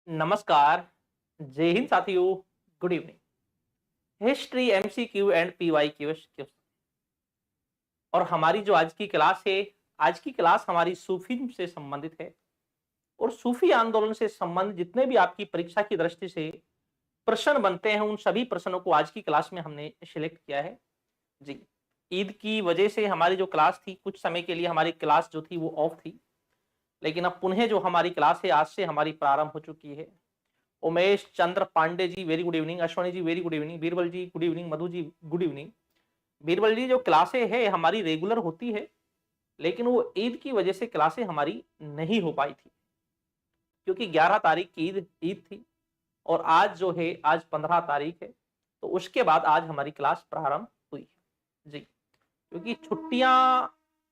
नमस्कार, जय हिंद साथियों, good evening. History MCQ and PYQ question. और हमारी जो आज की क्लास है, आज की क्लास हमारी सूफीज़्म से संबंधित है। और सूफी आंदोलन से संबंधित जितने भी आपकी परीक्षा की दृष्टि से प्रश्न बनते हैं, उन सभी प्रश्नों को आज की क्लास में हमने सिलेक्ट किया है। जी, ईद की वजह से हमारी जो क्लास थी, कुछ समय के लिए हमारी क्लास जो थी वो ऑफ थी, लेकिन अब पुनः जो हमारी क्लास है आज से हमारी प्रारंभ हो चुकी है। Umesh Chandra Pandey ji very good evening, Ashwani जी वेरी गुड इवनिंग, बीरबल जी good evening, Madhu ji good evening. Birbal जी, जो क्लासें है हमारी रेगुलर होती है, लेकिन वो ईद की वजह से क्लासें हमारी नहीं हो पाई थी, क्योंकि 11 तारीख की ईद ईद थी और आज जो है आज 15 तारीख है, तो उसके बाद आज हमारी क्लास प्रारंभ हुई है। जी, क्योंकि छुट्टियां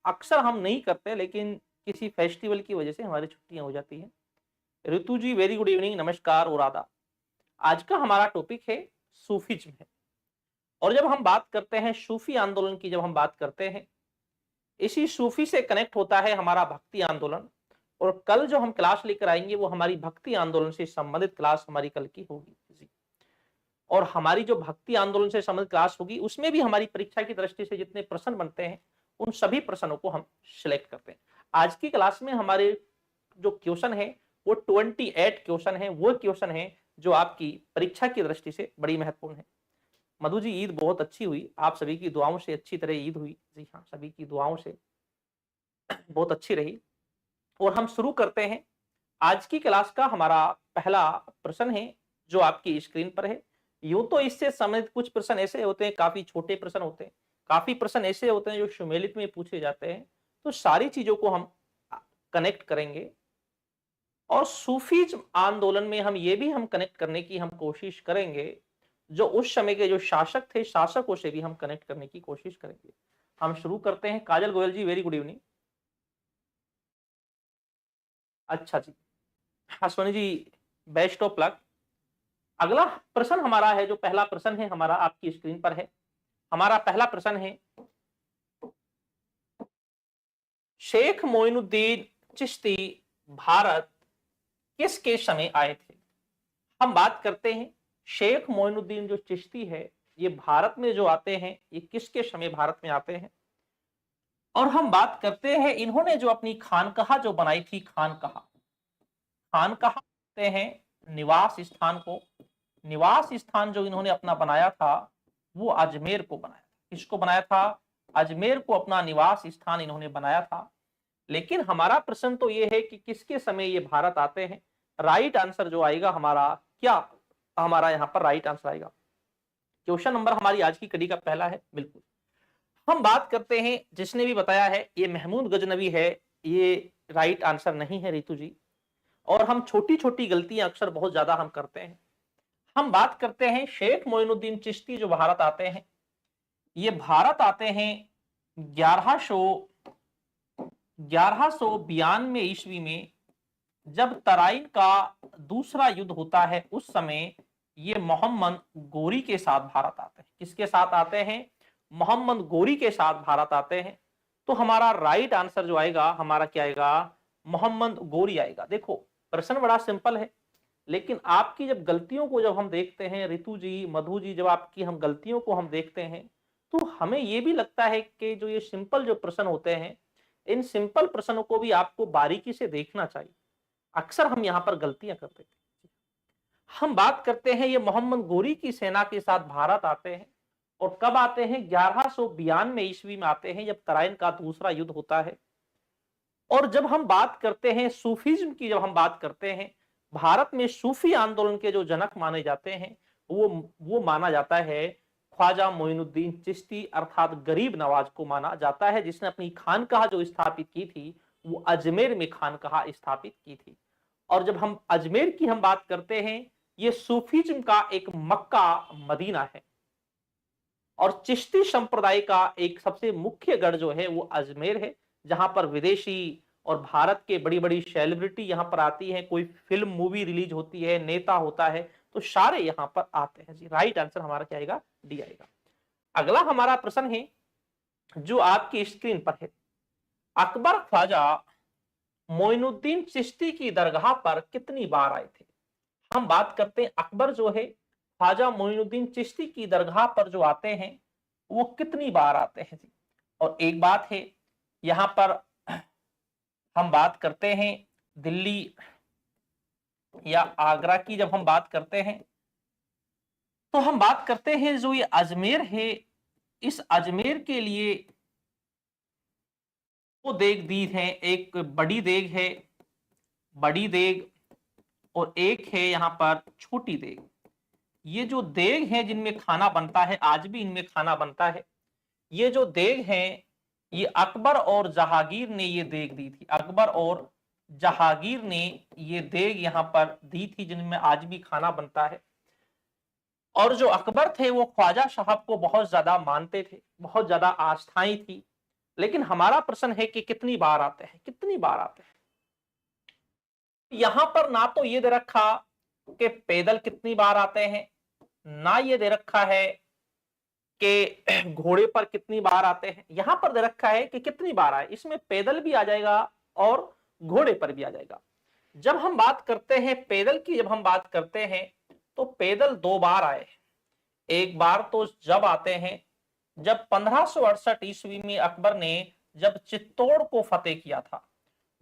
अक्सर हम नहीं करते, लेकिन किसी फेस्टिवल की वजह से हमारी छुट्टियां हो जाती है। ऋतु जी वेरी गुड इवनिंग, नमस्कार और आदाब। आज का हमारा टॉपिक है सूफीज्म है। और जब हम बात करते हैं सूफी आंदोलन की, जब हम बात करते हैं, इसी सूफी से कनेक्ट होता है हमारा भक्ति आंदोलन। और कल जो हम क्लास लेकर आएंगे वो हमारी भक्ति आंदोलन से संबंधित क्लास हमारी कल की होगी जी। और हमारी जो भक्ति आंदोलन से संबंधित क्लास होगी उसमें भी हमारी परीक्षा की दृष्टि से जितने प्रश्न बनते हैं, उन सभी प्रश्नों को हम सिलेक्ट करते हैं। आज की क्लास में हमारे जो क्वेश्चन है वो 28 क्वेश्चन है, वो क्वेश्चन है जो आपकी परीक्षा की दृष्टि से बड़ी महत्वपूर्ण है। मधु जी, ईद बहुत अच्छी हुई, आप सभी की दुआओं से अच्छी तरह ईद हुई। जी हाँ, सभी की दुआओं से बहुत अच्छी रही। और हम शुरू करते हैं आज की क्लास का। हमारा पहला प्रश्न है जो आपकी स्क्रीन पर है। यूं तो इससे संबंधित कुछ प्रश्न ऐसे होते हैं, काफी छोटे प्रश्न होते हैं, काफी प्रश्न ऐसे होते हैं जो सुमेलित में पूछे जाते हैं। तो सारी चीजों को हम कनेक्ट करेंगे। और सूफीज्म आंदोलन में हम ये भी हम कनेक्ट करने की हम कोशिश करेंगे, जो उस समय के जो शासक थे, शासकों से भी हम कनेक्ट करने की कोशिश करेंगे। हम शुरू करते हैं। काजल गोयल जी वेरी गुड इवनिंग। अच्छा जी, अश्वनी जी बेस्ट ऑफ लक। अगला प्रश्न हमारा है, जो पहला प्रश्न है हमारा आपकी स्क्रीन पर है। हमारा पहला प्रश्न है, शेख मोइनुद्दीन चिश्ती भारत किसके समय आए थे? हम बात करते हैं शेख मोइनुद्दीन जो चिश्ती है, ये भारत में जो आते हैं, ये किसके समय भारत में आते हैं? और हम बात करते हैं इन्होंने जो अपनी खानकाह जो बनाई थी, खानकाह, खानकाह कहते हैं निवास स्थान को। निवास स्थान जो इन्होंने अपना बनाया था वो अजमेर को बनाया था। किसको बनाया था? अजमेर को अपना निवास स्थान इन्होंने बनाया था। लेकिन हमारा प्रश्न तो ये है कि किसके समय ये भारत आते हैं। राइट आंसर जो आएगा हमारा, क्या हमारा यहाँ पर राइट आंसर आएगा? क्वेश्चन नंबर हमारी आज की कड़ी का पहला है, बिल्कुल। हम बात करते हैं, जिसने भी बताया है ये महमूद गजनवी है, ये राइट आंसर नहीं है रितु जी। और हम छोटी छोटी गलतियां अक्सर बहुत ज्यादा हम करते हैं। हम बात करते हैं शेख मोइनुद्दीन चिश्ती जो भारत आते हैं, ये भारत आते हैं 1192 ईस्वी में, जब तराइन का दूसरा युद्ध होता है। उस समय ये मोहम्मद गोरी के साथ भारत आते हैं। किसके साथ आते हैं? मोहम्मद गोरी के साथ भारत आते हैं। तो हमारा राइट आंसर जो आएगा हमारा क्या आएगा? मोहम्मद गोरी आएगा। देखो, प्रश्न बड़ा सिंपल है, लेकिन आपकी जब गलतियों को जब हम देखते हैं, रितु जी, मधु जी, जब आपकी हम गलतियों को हम देखते हैं, तो हमें ये भी लगता है कि जो ये सिंपल जो प्रश्न होते हैं, इन सिंपल प्रश्नों को भी आपको बारीकी से देखना चाहिए। अक्सर हम यहाँ पर गलतियां करते थे। हम बात करते हैं ये मोहम्मद गोरी की सेना के साथ भारत आते हैं। और कब आते हैं? 1192 ईस्वी में आते हैं, जब तराइन का दूसरा युद्ध होता है। और जब हम बात करते हैं सूफीज्म की, जब हम बात करते हैं, भारत में सूफी आंदोलन के जो जनक माने जाते हैं, वो माना जाता है ख्वाजा मोइनुद्दीन चिश्ती, अर्थात गरीब नवाज को माना जाता है, जिसने अपनी खानकाह जो स्थापित की थी वो अजमेर में खानकाह स्थापित की थी। और जब हम अजमेर की हम बात करते हैं, ये सूफीज्म का एक मक्का मदीना है। और चिश्ती संप्रदाय का एक सबसे मुख्य गढ़ जो है वो अजमेर है, जहां पर विदेशी और भारत के बड़ी बड़ी सेलिब्रिटी यहां पर आती हैं। कोई फिल्म मूवी रिलीज होती है, नेता होता है, तो सारे यहां पर आते हैं जी। राइट आंसर हमारा क्या आएगा? डी आएगा। अगला हमारा प्रश्न है जो आपकी स्क्रीन पर है, अकबर ख्वाजा मोइनुद्दीन चिश्ती की दरगाह पर कितनी बार आए थे? हम बात करते हैं अकबर जो है ख्वाजा मोइनुद्दीन चिश्ती की दरगाह पर जो आते हैं वो कितनी बार आते हैं जी। और एक बात है यहाँ पर हम बात करते हैं दिल्ली या आगरा की, जब हम बात करते हैं तो हम बात करते हैं जो ये अजमेर है, इस अजमेर के लिए वो देग दी है, एक बड़ी देग है, बड़ी देग, और एक है यहाँ पर छोटी देग। ये जो देग है जिनमें खाना बनता है, आज भी इनमें खाना बनता है। ये जो देग है ये अकबर और जहांगीर ने ये देग दी थी, अकबर और जहांगीर ने ये देग यहाँ पर दी थी जिनमें आज भी खाना बनता है। और जो अकबर थे वो ख्वाजा साहब को बहुत ज्यादा मानते थे, बहुत ज्यादा आस्थाएं थी। लेकिन हमारा प्रश्न है कि कितनी बार आते हैं, कितनी बार आते हैं। यहां पर ना तो ये दे रखा कि पैदल कितनी बार आते हैं, ना ये दे रखा है कि घोड़े पर कितनी बार आते हैं। यहां पर दे रखा है कि कितनी बार आए, इसमें पैदल भी आ जाएगा और घोड़े पर भी आ जाएगा। जब हम बात करते हैं पैदल की, जब हम बात करते हैं तो पैदल 2 बार आए। एक बार तो जब आते हैं जब 1568 ईस्वी में अकबर ने जब चित्तौड़ को फतेह किया था।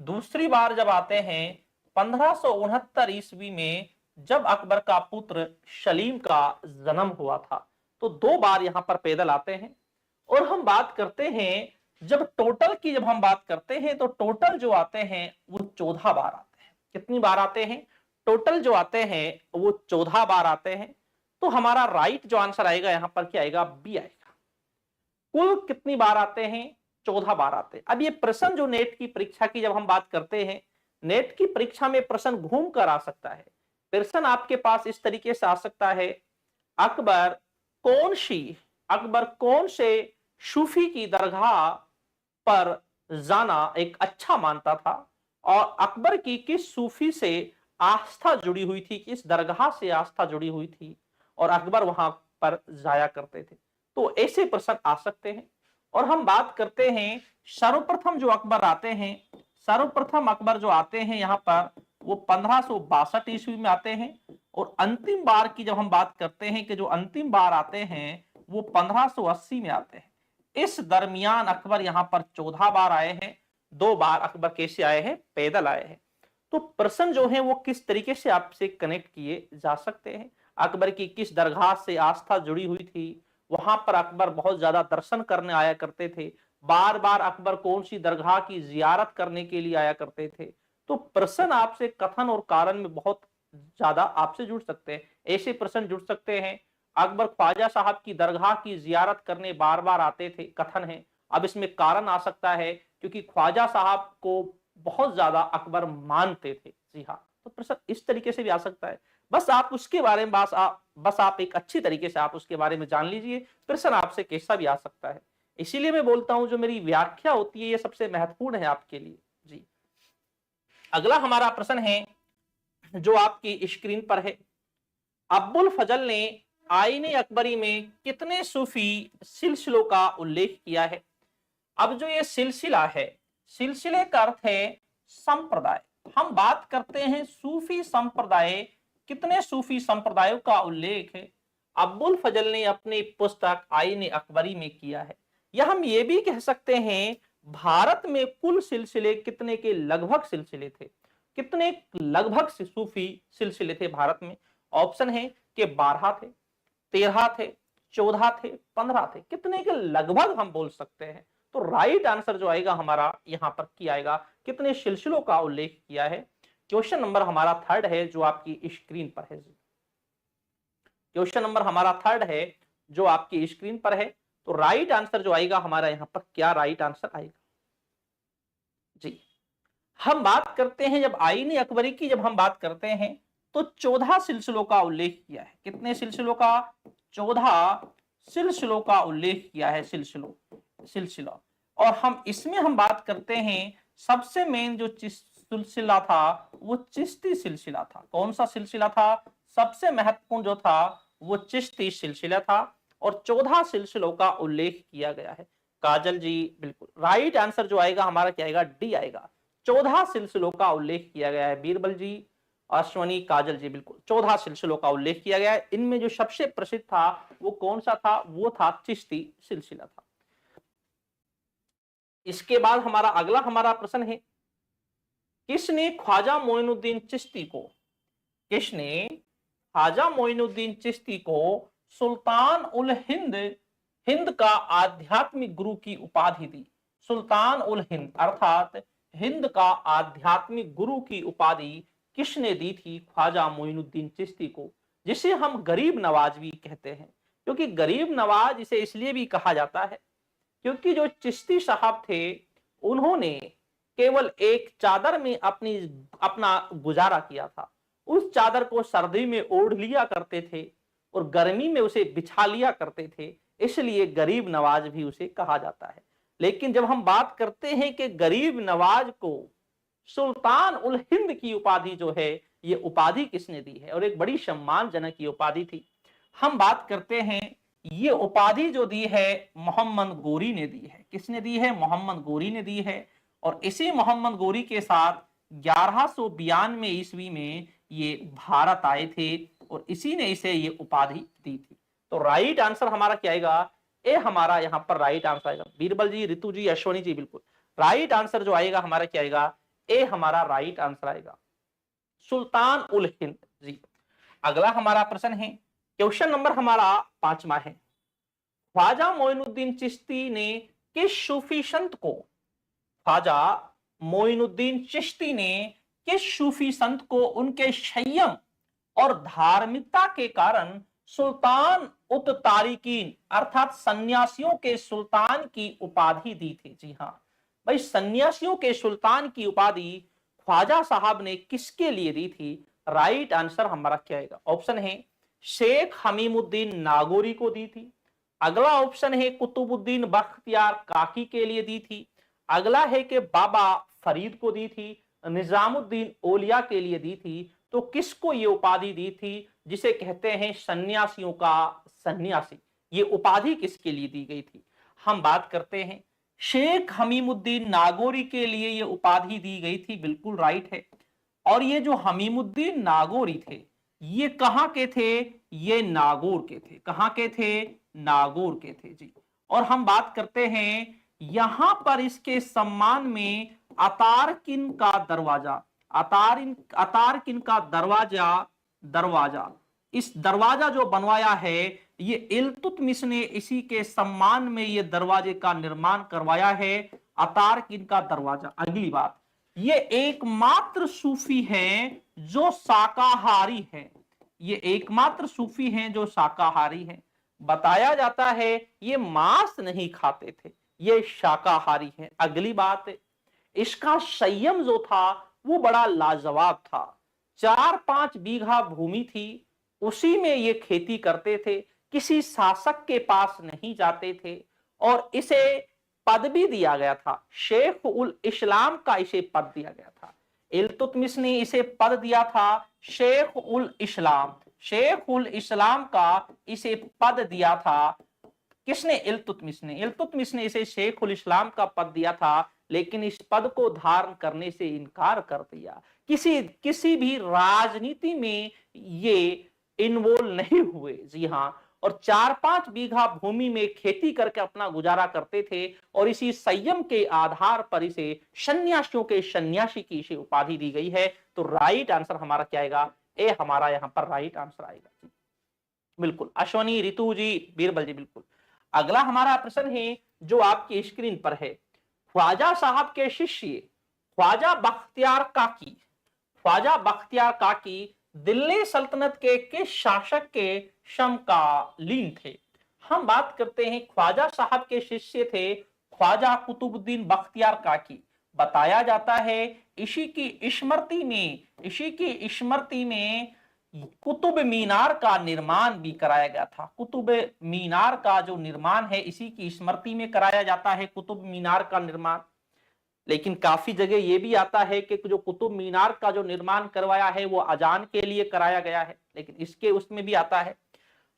दूसरी बार जब आते हैं 1569 ईस्वी में जब अकबर का पुत्र सलीम का जन्म हुआ था। तो 2 बार यहां पर पैदल आते हैं। और हम बात करते हैं जब टोटल की, जब हम बात करते हैं तो टोटल जो आते हैं वो 14 बार आते हैं। कितनी बार आते हैं? टोटल जो आते हैं वो 14 बार आते हैं। तो हमारा राइट जो आंसर आएगा यहां पर क्या आएगा? बी आएगा। कुल कितनी बार आते हैं? 14 बार आते हैं। अब ये प्रश्न जो नेट की परीक्षा की जब हम बात करते हैं, नेट की परीक्षा में प्रश्न घूम कर आ सकता है। प्रश्न आपके पास इस तरीके से आ सकता है, अकबर अकबर कौन से सूफी की दरगाह पर जाना एक अच्छा मानता था, और अकबर की किस सूफी से आस्था जुड़ी हुई थी, किस दरगाह से आस्था जुड़ी हुई थी और अकबर वहां पर जाया करते थे। तो ऐसे प्रश्न आ सकते हैं। और हम बात करते हैं सर्वप्रथम जो अकबर आते हैं, सर्वप्रथम अकबर जो आते हैं यहाँ पर वो 1562 ईस्वी में आते हैं। और अंतिम बार की जब हम बात करते हैं कि जो अंतिम बार आते हैं वो 1580 में आते हैं। इस दरमियान अकबर यहाँ पर 14 बार आए हैं। 2 बार अकबर कैसे आए हैं? पैदल आए हैं। तो प्रश्न जो है वो किस तरीके से आपसे कनेक्ट किए जा सकते हैं। अकबर की किस दरगाह से आस्था जुड़ी हुई थी, वहां पर अकबर बहुत ज्यादा दर्शन करने आया करते थे, बार बार अकबर कौन सी दरगाह की जियारत करने के लिए आया करते थे। तो प्रश्न आपसे कथन और कारण में बहुत ज्यादा आपसे जुड़ सकते हैं। ऐसे प्रश्न जुड़ सकते हैं, अकबर ख्वाजा साहब की दरगाह की जियारत करने बार बार आते थे, कथन है। अब इसमें कारण आ सकता है क्योंकि ख्वाजा साहब को बहुत ज्यादा अकबर मानते थे। जी हाँ, तो प्रश्न इस तरीके से भी आ सकता है। बस आप उसके बारे में बस आप एक अच्छी तरीके से आप उसके बारे में जान लीजिए, प्रश्न आपसे कैसा भी आ सकता है। इसीलिए मैं बोलता हूं जो मेरी व्याख्या होती है ये सबसे महत्वपूर्ण है आपके लिए। जी, अगला हमारा प्रश्न है जो आपकी स्क्रीन पर है। अब्बुल फजल ने आईने अकबरी में कितने सूफी सिलसिलों का उल्लेख किया है? अब जो ये सिलसिला है, सिलसिले का अर्थ है संप्रदाय। हम बात करते हैं सूफी संप्रदाय, कितने सूफी संप्रदायों का उल्लेख है अब्बुल फजल ने अपनी पुस्तक आईने अकबरी में किया है। या हम ये भी कह सकते हैं भारत में कुल सिलसिले कितने के लगभग सिलसिले थे, कितने लगभग सूफी सिलसिले थे भारत में? ऑप्शन है कि 12 थे, 13 थे, 14 थे, 15 थे, कितने के लगभग हम बोल सकते हैं। तो राइट आंसर जो आएगा हमारा यहां पर क्या आएगा? कितने सिलसिलों का उल्लेख किया है। क्वेश्चन नंबर हमारा 3 है जो आपकी स्क्रीन पर है। क्वेश्चन नंबर हमारा 3 है जो आपकी स्क्रीन पर है। तो राइट आंसर जो आएगा हमारा यहां पर क्या राइट आंसर आएगा? जी, हम बात करते हैं जब आईने अकबरी की जब हम बात करते हैं तो 14 सिलसिलों का उल्लेख किया है। कितने सिलसिलों का? 14 सिलसिलों का उल्लेख किया है, सिलसिला। और हम इसमें हम बात करते हैं सबसे मेन जो सिलसिला था वो चिश्ती सिलसिला था। कौन सा सिलसिला था? सबसे महत्वपूर्ण जो था वो चिश्ती सिलसिला था। और 14 सिलसिलों का उल्लेख किया गया है। काजल जी बिल्कुल राइट आंसर जो आएगा हमारा क्या आएगा? डी आएगा। 14 सिलसिलों का उल्लेख किया गया है। बीरबल जी अश्वनी काजल जी बिल्कुल 14 सिलसिलों का उल्लेख किया गया है। इनमें जो सबसे प्रसिद्ध था वो कौन सा था? वो था चिश्ती सिलसिला था। इसके बाद हमारा प्रश्न है, किसने ख्वाजा मोइनुद्दीन चिश्ती को सुल्तान उल हिंद हिंद का आध्यात्मिक गुरु की उपाधि दी? सुल्तान उल हिंद अर्थात हिंद का आध्यात्मिक गुरु की उपाधि किसने दी थी ख्वाजा मोइनुद्दीन चिश्ती को, जिसे हम गरीब नवाज भी कहते हैं? क्योंकि गरीब नवाज इसे इसलिए भी कहा जाता है क्योंकि जो चिश्ती साहब थे उन्होंने केवल एक चादर में अपना गुजारा किया था। उस चादर को सर्दी में ओढ़ लिया करते थे और गर्मी में उसे बिछा लिया करते थे, इसलिए गरीब नवाज भी उसे कहा जाता है। लेकिन जब हम बात करते हैं कि गरीब नवाज को सुल्तान उल हिंद की उपाधि जो है, ये उपाधि किसने दी है और एक बड़ी सम्मानजनक ये उपाधि थी। हम बात करते हैं, ये उपाधि जो दी है मोहम्मद गोरी ने दी है। किसने दी है? मोहम्मद गोरी ने दी है। और इसी मोहम्मद गोरी के साथ 1192 ईस्वी में ये भारत आए थे और इसी ने इसे ये उपाधि दी थी। तो राइट आंसर हमारा क्या आएगा? ए हमारा यहाँ पर राइट आंसर आएगा। बीरबल जी, रितु जी, अश्वनी जी, बिल्कुल राइट आंसर जो आएगा हमारा क्या आएगा? ए हमारा राइट आंसर आएगा सुल्तान उल हिंद जी। अगला हमारा प्रश्न है, क्वेश्चन नंबर हमारा 5वां है, ख्वाजा मोइनुद्दीन चिश्ती ने किस सूफी संत को उनके संयम और धार्मिकता के कारण सुल्तान उत तारिकीन अर्थात सन्यासियों के सुल्तान की उपाधि दी थी? जी हाँ भाई, सन्यासियों के सुल्तान की उपाधि ख्वाजा साहब ने किसके लिए दी थी? राइट आंसर हमारा क्या आएगा? ऑप्शन है शेख हमीमुद्दीन नागौरी को दी थी। अगला ऑप्शन है कुतुबुद्दीन बख्तियार काकी के लिए दी थी। अगला है कि बाबा फरीद को दी थी, निजामुद्दीन औलिया के लिए दी थी। तो किसको ये उपाधि दी थी जिसे कहते हैं सन्यासियों का सन्यासी? ये उपाधि किसके लिए दी गई थी? हम बात करते हैं, शेख हमीमुद्दीन नागौरी के लिए ये उपाधि दी गई थी, बिल्कुल राइट है। और ये जो हमीमुद्दीन नागौरी थे, ये कहां के थे? ये नागौर के थे। कहां के थे? नागौर के थे जी। और हम बात करते हैं, यहां पर इसके सम्मान में अतारकिन का दरवाजा इस दरवाजा जो बनवाया है, ये इल्तुतमिश ने इसी के सम्मान में ये दरवाजे का निर्माण करवाया है, अतारकिन का दरवाजा। अगली बात, ये एकमात्र सूफी हैं जो शाकाहारी है। ये एकमात्र सूफी हैं जो शाकाहारी हैं। बताया जाता है ये मांस नहीं खाते थे, ये शाकाहारी हैं। अगली बात, इसका संयम जो था वो बड़ा लाजवाब था। 4-5 बीघा भूमि थी, उसी में ये खेती करते थे, किसी शासक के पास नहीं जाते थे और इसे पद भी दिया गया था, शेख उल इस्लाम का इसे पद दिया गया था। इल्तुतमिश ने इसे पद दिया था शेख उल इस्लाम का इसे पद दिया था। किसने? इल्तुतमिश ने इसे शेख उल इस्लाम का पद दिया था, लेकिन इस पद को धारण करने से इनकार कर दिया। किसी भी राजनीति में ये इन्वॉल्व नहीं हुए। जी हाँ, और 4-5 बीघा भूमि में खेती करके अपना गुजारा करते थे और इसी संयम के आधार पर इसे सन्यासियों के सन्यासी की इसे उपाधि दी गई है। तो राइट आंसर हमारा क्या आएगा? ए हमारा यहाँ पर राइट आंसर आएगा। बिल्कुल अश्वनी, रितु जी, बीरबल जी, बिल्कुल। अगला हमारा प्रश्न है जो आपकी स्क्रीन पर है, ख्वाजा साहब के शिष्य ख्वाजा बख्तियार काकी दिल्ली सल्तनत के किस शासक के समकालीन थे? हम बात करते हैं, ख्वाजा साहब के शिष्य थे ख्वाजा कुतुबुद्दीन बख्तियार काकी। बताया जाता है इसी की स्मृति में कुतुब मीनार का निर्माण भी कराया गया था। कुतुब मीनार का जो निर्माण है इसी की स्मृति में कराया जाता है, कुतुब मीनार का निर्माण। लेकिन काफी जगह यह भी आता है कि जो कुतुब मीनार का जो निर्माण करवाया है वो अजान के लिए कराया गया है, लेकिन इसके उसमें भी आता है।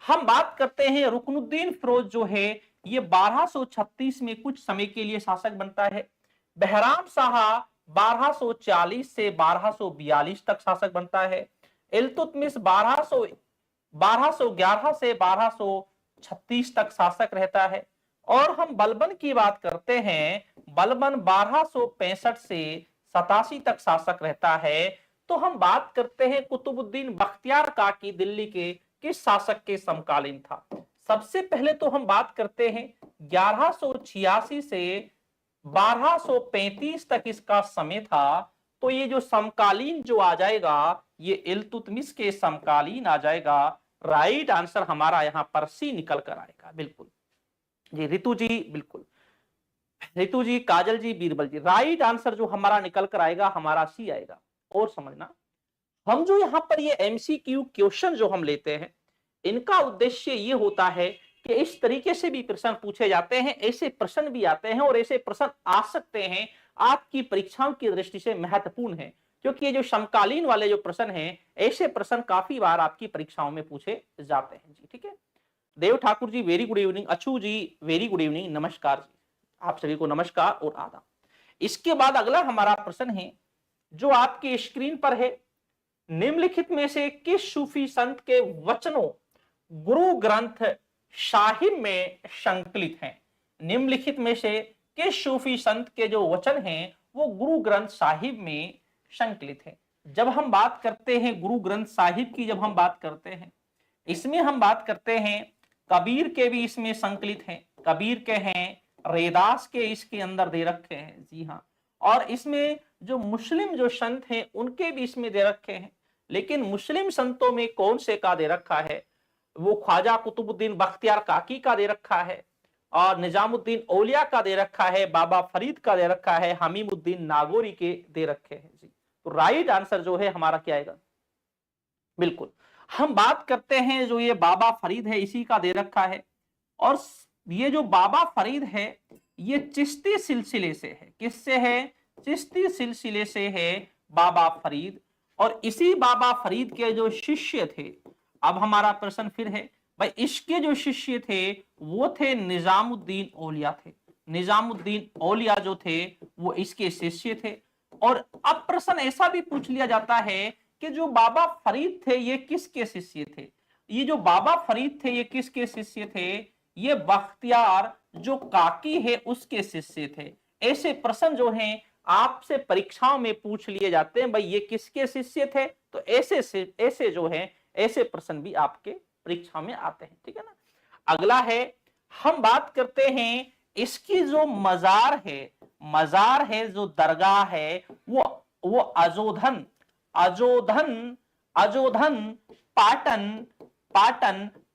हम बात करते हैं रुकनुद्दीन फिरोज जो है ये 1236 में कुछ समय के लिए शासक बनता है। बहराम शाह 1240 से 1242 तक शासक बनता है। इल्तुतमिश 1211 से 1236 तक शासक रहता है। और हम बलबन की बात करते हैं, बलबन 1265 से 87 तक शासक रहता है। तो हम बात करते हैं कुतुबुद्दीन बख्तियार काकी दिल्ली के किस शासक के समकालीन था। सबसे पहले तो हम बात करते हैं 1186 से 1235 तक इसका समय था। तो ये जो समकालीन जो आ जाएगा ये इल्तुतमिश के समकालीन आ जाएगा। राइट आंसर हमारा यहां पर सी निकल कर आएगा। बिल्कुल जी रितु जी, बिल्कुल रितु जी, काजल जी, बीरबल जी, राइट आंसर जो हमारा निकल कर आएगा हमारा सी आएगा। और समझना, हम जो यहाँ पर ये एमसीक्यू क्वेश्चन जो हम लेते हैं, इनका उद्देश्य ये होता है कि इस तरीके से भी प्रश्न पूछे जाते हैं, ऐसे प्रश्न भी आते हैं और ऐसे प्रश्न आ सकते हैं, आपकी परीक्षाओं की दृष्टि से महत्वपूर्ण है। क्योंकि ये जो समकालीन वाले जो प्रश्न हैं, ऐसे प्रश्न काफी बार आपकी परीक्षाओं में पूछे जाते हैं जी। ठीक है, देव Thakur ji very good evening, अछू जी वेरी गुड इवनिंग, नमस्कार जी, आप सभी को नमस्कार और आदाब। इसके बाद अगला हमारा प्रश्न है जो आपकी स्क्रीन पर है, निम्नलिखित में से किस सूफी संत के वचनों गुरु ग्रंथ साहिब में संकलित हैं। निम्नलिखित में से किस सूफी संत के जो वचन हैं वो गुरु ग्रंथ साहिब में संकलित है। जब हम बात करते हैं गुरु ग्रंथ साहिब की, जब हम बात करते हैं, इसमें हम बात करते हैं कबीर के भी इसमें संकलित हैं, कबीर के हैं, रैदास के इसके अंदर दे रखे हैं जी हाँ। और इसमें जो मुस्लिम जो संत हैं उनके भी इसमें दे रखे हैं। लेकिन मुस्लिम संतों में कौन से का दे रखा है, वो ख्वाजा कुतुबुद्दीन बख्तियार काकी का दे रखा है, और निजामुद्दीन औलिया का दे रखा है, बाबा फरीद का दे रखा है, हमीमुद्दीन नागौरी के दे रखे हैं जी। तो राइट आंसर जो है हमारा क्या आएगा, बिल्कुल हम बात करते हैं जो ये बाबा फरीद है इसी का दे रखा है। और ये जो बाबा फरीद है ये चिश्ती सिलसिले से है, किससे है, चिश्ती सिलसिले से है बाबा फरीद। और इसी बाबा फरीद के जो शिष्य थे, अब हमारा प्रश्न फिर है भाई, इसके जो शिष्य थे वो थे निजामुद्दीन औलिया थे, निजामुद्दीन औलिया जो थे वो इसके शिष्य थे। और अब प्रश्न ऐसा भी पूछ लिया जाता है कि जो बाबा फरीद थे ये किसके शिष्य थे, ये जो बाबा फरीद थे ये किसके शिष्य थे, ये बख्तियार जो काकी है उसके शिष्य थे। ऐसे प्रश्न जो हैं आपसे परीक्षाओं में पूछ लिए जाते हैं, भाई ये किसके शिष्य थे, तो ऐसे जो है ऐसे प्रश्न भी आपके परीक्षा में आते हैं। ठीक है ना, अगला है हम बात करते हैं इसकी जो मजार है जो दरगाह है वो अजोधन पाटन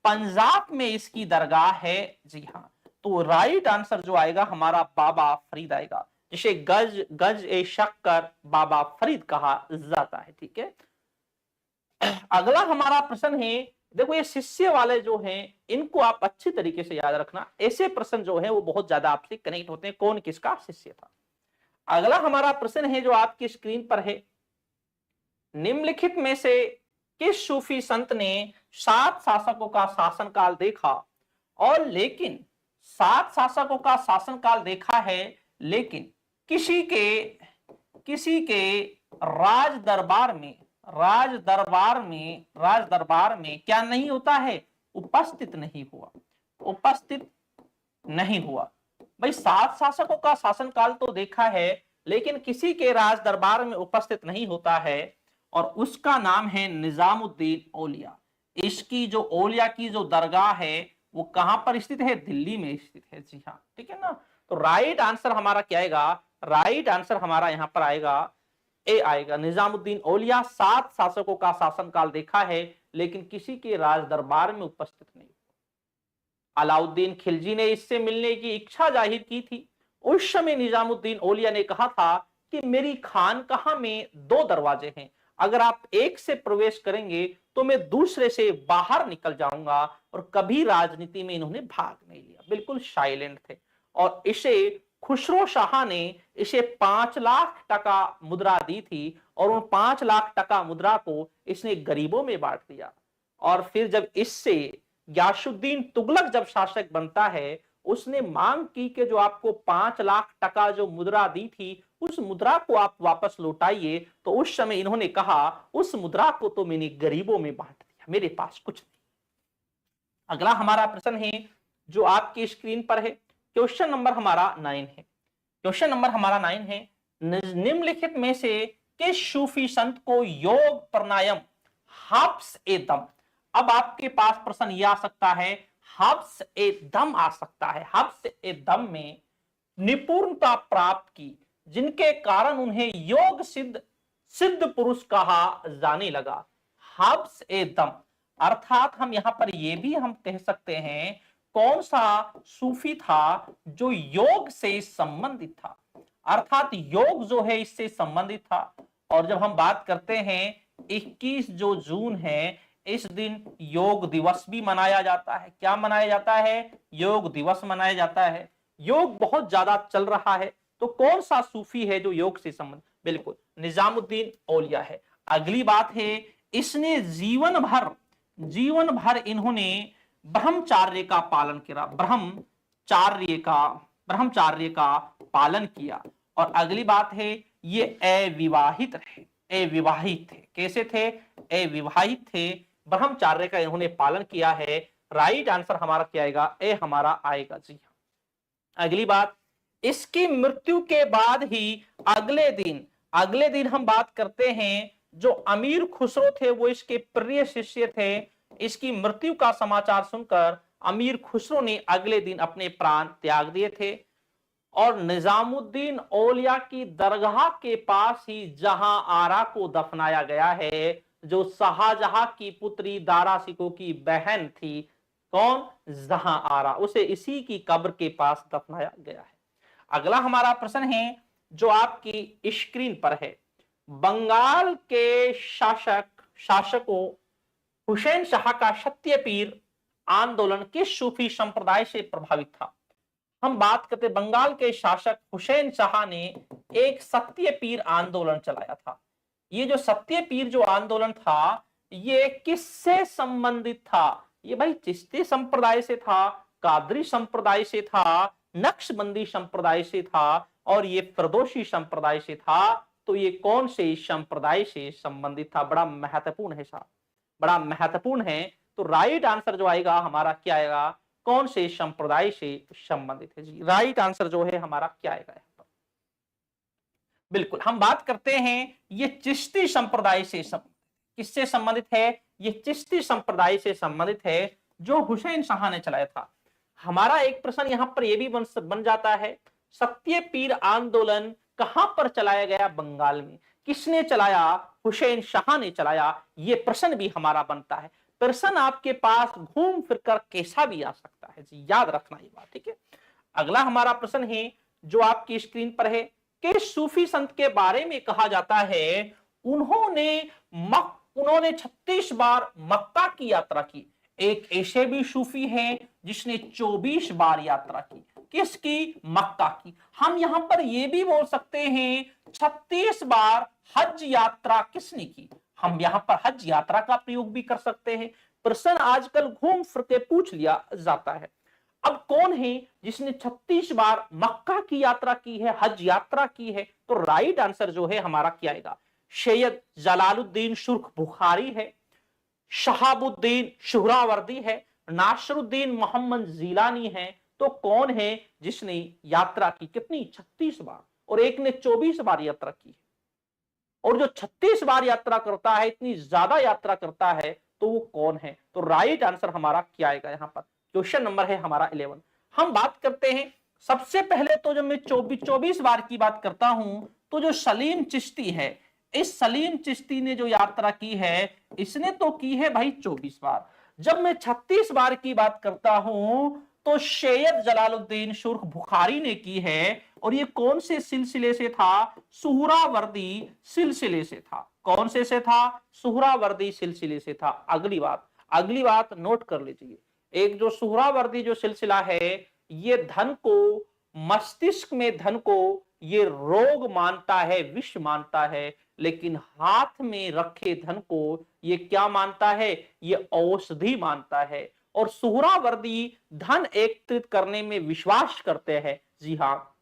पंजाब में इसकी दरगाह है जी हाँ। तो राइट आंसर जो आएगा हमारा बाबा फरीद आएगा, जिसे गज ए शक्कर बाबा फरीद कहा जाता है। ठीक है, अगला हमारा प्रश्न है, देखो ये शिष्य वाले जो हैं इनको आप अच्छी तरीके से याद रखना, ऐसे प्रश्न जो है वो बहुत ज्यादा आपसे कनेक्ट होते हैं, कौन किसका शिष्य था। अगला हमारा प्रश्न है जो आपकी स्क्रीन पर है, निम्नलिखित में से किस सूफी संत ने 7 शासकों का शासनकाल देखा, और लेकिन 7 शासकों का शासनकाल देखा है लेकिन किसी के राज दरबार में क्या नहीं होता है, उपस्थित नहीं हुआ। भाई 7 शासकों का शासनकाल तो देखा है लेकिन किसी के राज दरबार में उपस्थित नहीं होता है, और उसका नाम है निजामुद्दीन औलिया। इसकी जो औलिया की जो दरगाह है वो कहां पर स्थित है, दिल्ली में स्थित है जी हाँ। ठीक है ना, तो राइट आंसर हमारा क्या आएगा, राइट आंसर हमारा यहां पर आएगा ए आएगा, निजामुद्दीन औलिया 7 शासकों का शासनकाल देखा है लेकिन किसी के राज दरबार में उपस्थित नहीं। अलाउद्दीन खिलजी ने इससे मिलने की इच्छा जाहिर की थी। उस समय निजामुद्दीन औलिया ने कहा था कि मेरी खानकाह में 2 दरवाजे हैं, अगर आप एक से प्रवेश करेंगे तो मैं दूसरे से बाहर निकल जाऊंगा। और कभी राजनीति में इन्होंने भाग नहीं लिया, बिल्कुल साइलेंट थे। और इसे खुसरो शाह ने इसे 5 लाख टका मुद्रा दी थी, और उन 5 लाख टका मुद्रा को इसने गरीबों में बांट दिया। और फिर जब इससे गयासुद्दीन तुगलक जब शासक बनता है, उसने मांग की कि जो आपको 5 लाख टका जो मुद्रा दी थी उस मुद्रा को आप वापस लौटाइए। तो उस समय इन्होंने कहा उस मुद्रा को तो मैंने गरीबों में बांट दिया, मेरे पास कुछ नहीं। अगला हमारा प्रश्न है जो आपकी स्क्रीन पर है, क्वेश्चन नंबर हमारा 9 है। क्वेश्चन नंबर हमारा 9 है, निम्नलिखित में से किस सूफी संत को योग प्राणायाम हब्स ए दम। अब आपके पास प्रश्न यह आ सकता है, हब्स ए दम आ सकता है, हब्स ए दम में निपुणता प्राप्त की, जिनके कारण उन्हें योग सिद्ध पुरुष कहा जाने लगा। हब्स ए दम अर्थात हम यहां पर यह भी हम कह सकते हैं कौन सा सूफी था जो योग से संबंधित था, अर्थात योग जो है इससे संबंधित था। और जब हम बात करते हैं 21 जो जून है, इस दिन योग दिवस भी मनाया जाता है। क्या मनाया जाता है? योग दिवस मनाया जाता है। योग बहुत ज्यादा चल रहा है, तो कौन सा सूफी है जो योग से संबंधित? बिल्कुल निजामुद्दीन औलिया है। अगली बात है, इसने जीवन भर इन्होंने ब्रह्मचार्य का पालन किया, ब्रह्मचार्य का पालन किया। और अगली बात है, ये अविवाहित थे। कैसे थे? अविवाहित थे, ब्रह्मचार्य का इन्होंने पालन किया है। राइट आंसर हमारा क्या आएगा? ए हमारा आएगा जी। अगली बात, इसकी मृत्यु के बाद ही अगले दिन हम बात करते हैं, जो अमीर खुसरो थे वो इसके प्रिय शिष्य थे। इसकी मृत्यु का समाचार सुनकर अमीर खुसरो ने अगले दिन अपने प्राण त्याग दिए थे। और निजामुद्दीन औलिया की दरगाह के पास ही जहां आरा को दफनाया गया है, जो शाहजहां की पुत्री दारा शिकोह की बहन थी। कौन? जहां आरा, उसे इसी की कब्र के पास दफनाया गया है। अगला हमारा प्रश्न है जो आपकी स्क्रीन पर है, बंगाल के शासकों हुसैन शाह का सत्यपीर आंदोलन किस सूफी संप्रदाय से प्रभावित था? हम बात करते बंगाल के शासक हुसैन शाह ने एक सत्यपीर आंदोलन चलाया था। ये जो सत्यपीर जो आंदोलन था, ये किससे संबंधित था? ये भाई चिश्ती संप्रदाय से था, कादरी संप्रदाय से था, नक्शबंदी संप्रदाय से था, और ये फरदोशी संप्रदाय से था। तो ये कौन से संप्रदाय से संबंधित था? बड़ा महत्वपूर्ण है साहब, बड़ा महत्वपूर्ण है। तो राइट आंसर जो आएगा हमारा क्या आएगा? कौन से संप्रदाय से संबंधित है जी? राइट आंसर जो है हमारा क्या आएगा यहाँ पर? बिल्कुल हम बात करते हैं ये चिश्ती संप्रदाय से किससे संबंधित है? ये चिश्ती संप्रदाय से संबंधित है, जो हुसैन शाह ने चलाया था। हमारा एक प्रश्न यहां पर यह भी बन जाता है, सत्यपीर आंदोलन कहां पर चलाया गया? बंगाल में। किसने चलाया? हुसैन शाह ने चलाया। यह प्रश्न भी हमारा बनता है। प्रश्न आपके पास घूम फिरकर कैसा भी आ सकता है जी, याद रखना ये बात, ठीक है। अगला हमारा प्रश्न है जो आपकी स्क्रीन पर है, कि सूफी संत के बारे में कहा जाता है उन्होंने 36 बार मक्का की यात्रा की। एक ऐसे भी सूफी हैं जिसने 24 बार यात्रा की। किसकी? मक्का की। हम यहां पर यह भी बोल सकते हैं 36 बार हज यात्रा किसने की? हम यहां पर हज यात्रा का प्रयोग भी कर सकते हैं। प्रश्न आजकल घूम फिर के पूछ लिया जाता है। अब कौन है जिसने 36 बार मक्का की यात्रा की है, हज यात्रा की है? तो राइट आंसर जो है हमारा क्या आएगा? सैयद जलालुद्दीन सुर्ख बुखारी है, शहाबुद्दीन सुहरावर्दी है, नासरुद्दीन मोहम्मद जिलानी है। तो कौन है जिसने यात्रा की? कितनी? 36 बार। और एक ने 24 बार यात्रा की है। और जो 36 बार यात्रा करता है, इतनी ज्यादा यात्रा करता है, तो वो कौन है? तो राइट आंसर हमारा क्या आएगा यहाँ पर? क्वेश्चन नंबर है हमारा 11। हम बात करते हैं सबसे पहले तो जब मैं 24 बार की बात करता हूं, तो जो सलीम चिश्ती है, इस सलीम चिश्ती ने जो यात्रा की है, इसने तो की है भाई 24 बार। जब मैं 36 बार की बात करता हूं, तो सैयद जलालुद्दीन सुर्ख बुखारी ने की है। और ये कौन से सिलसिले से था? सुहरावर्दी सिलसिले से था। कौन से था? सुहरावर्दी सिलसिले से था। अगली बात नोट कर लीजिए, एक जो सुहरावर्दी जो सिलसिला है, ये धन को, मस्तिष्क में धन को ये रोग मानता है, विष मानता है, लेकिन हाथ में रखे धन को ये क्या मानता है? ये औषधि मानता है। और सुहरावर्दी धन एकत्रित करने में विश्वास करते हैं। जी हाँ,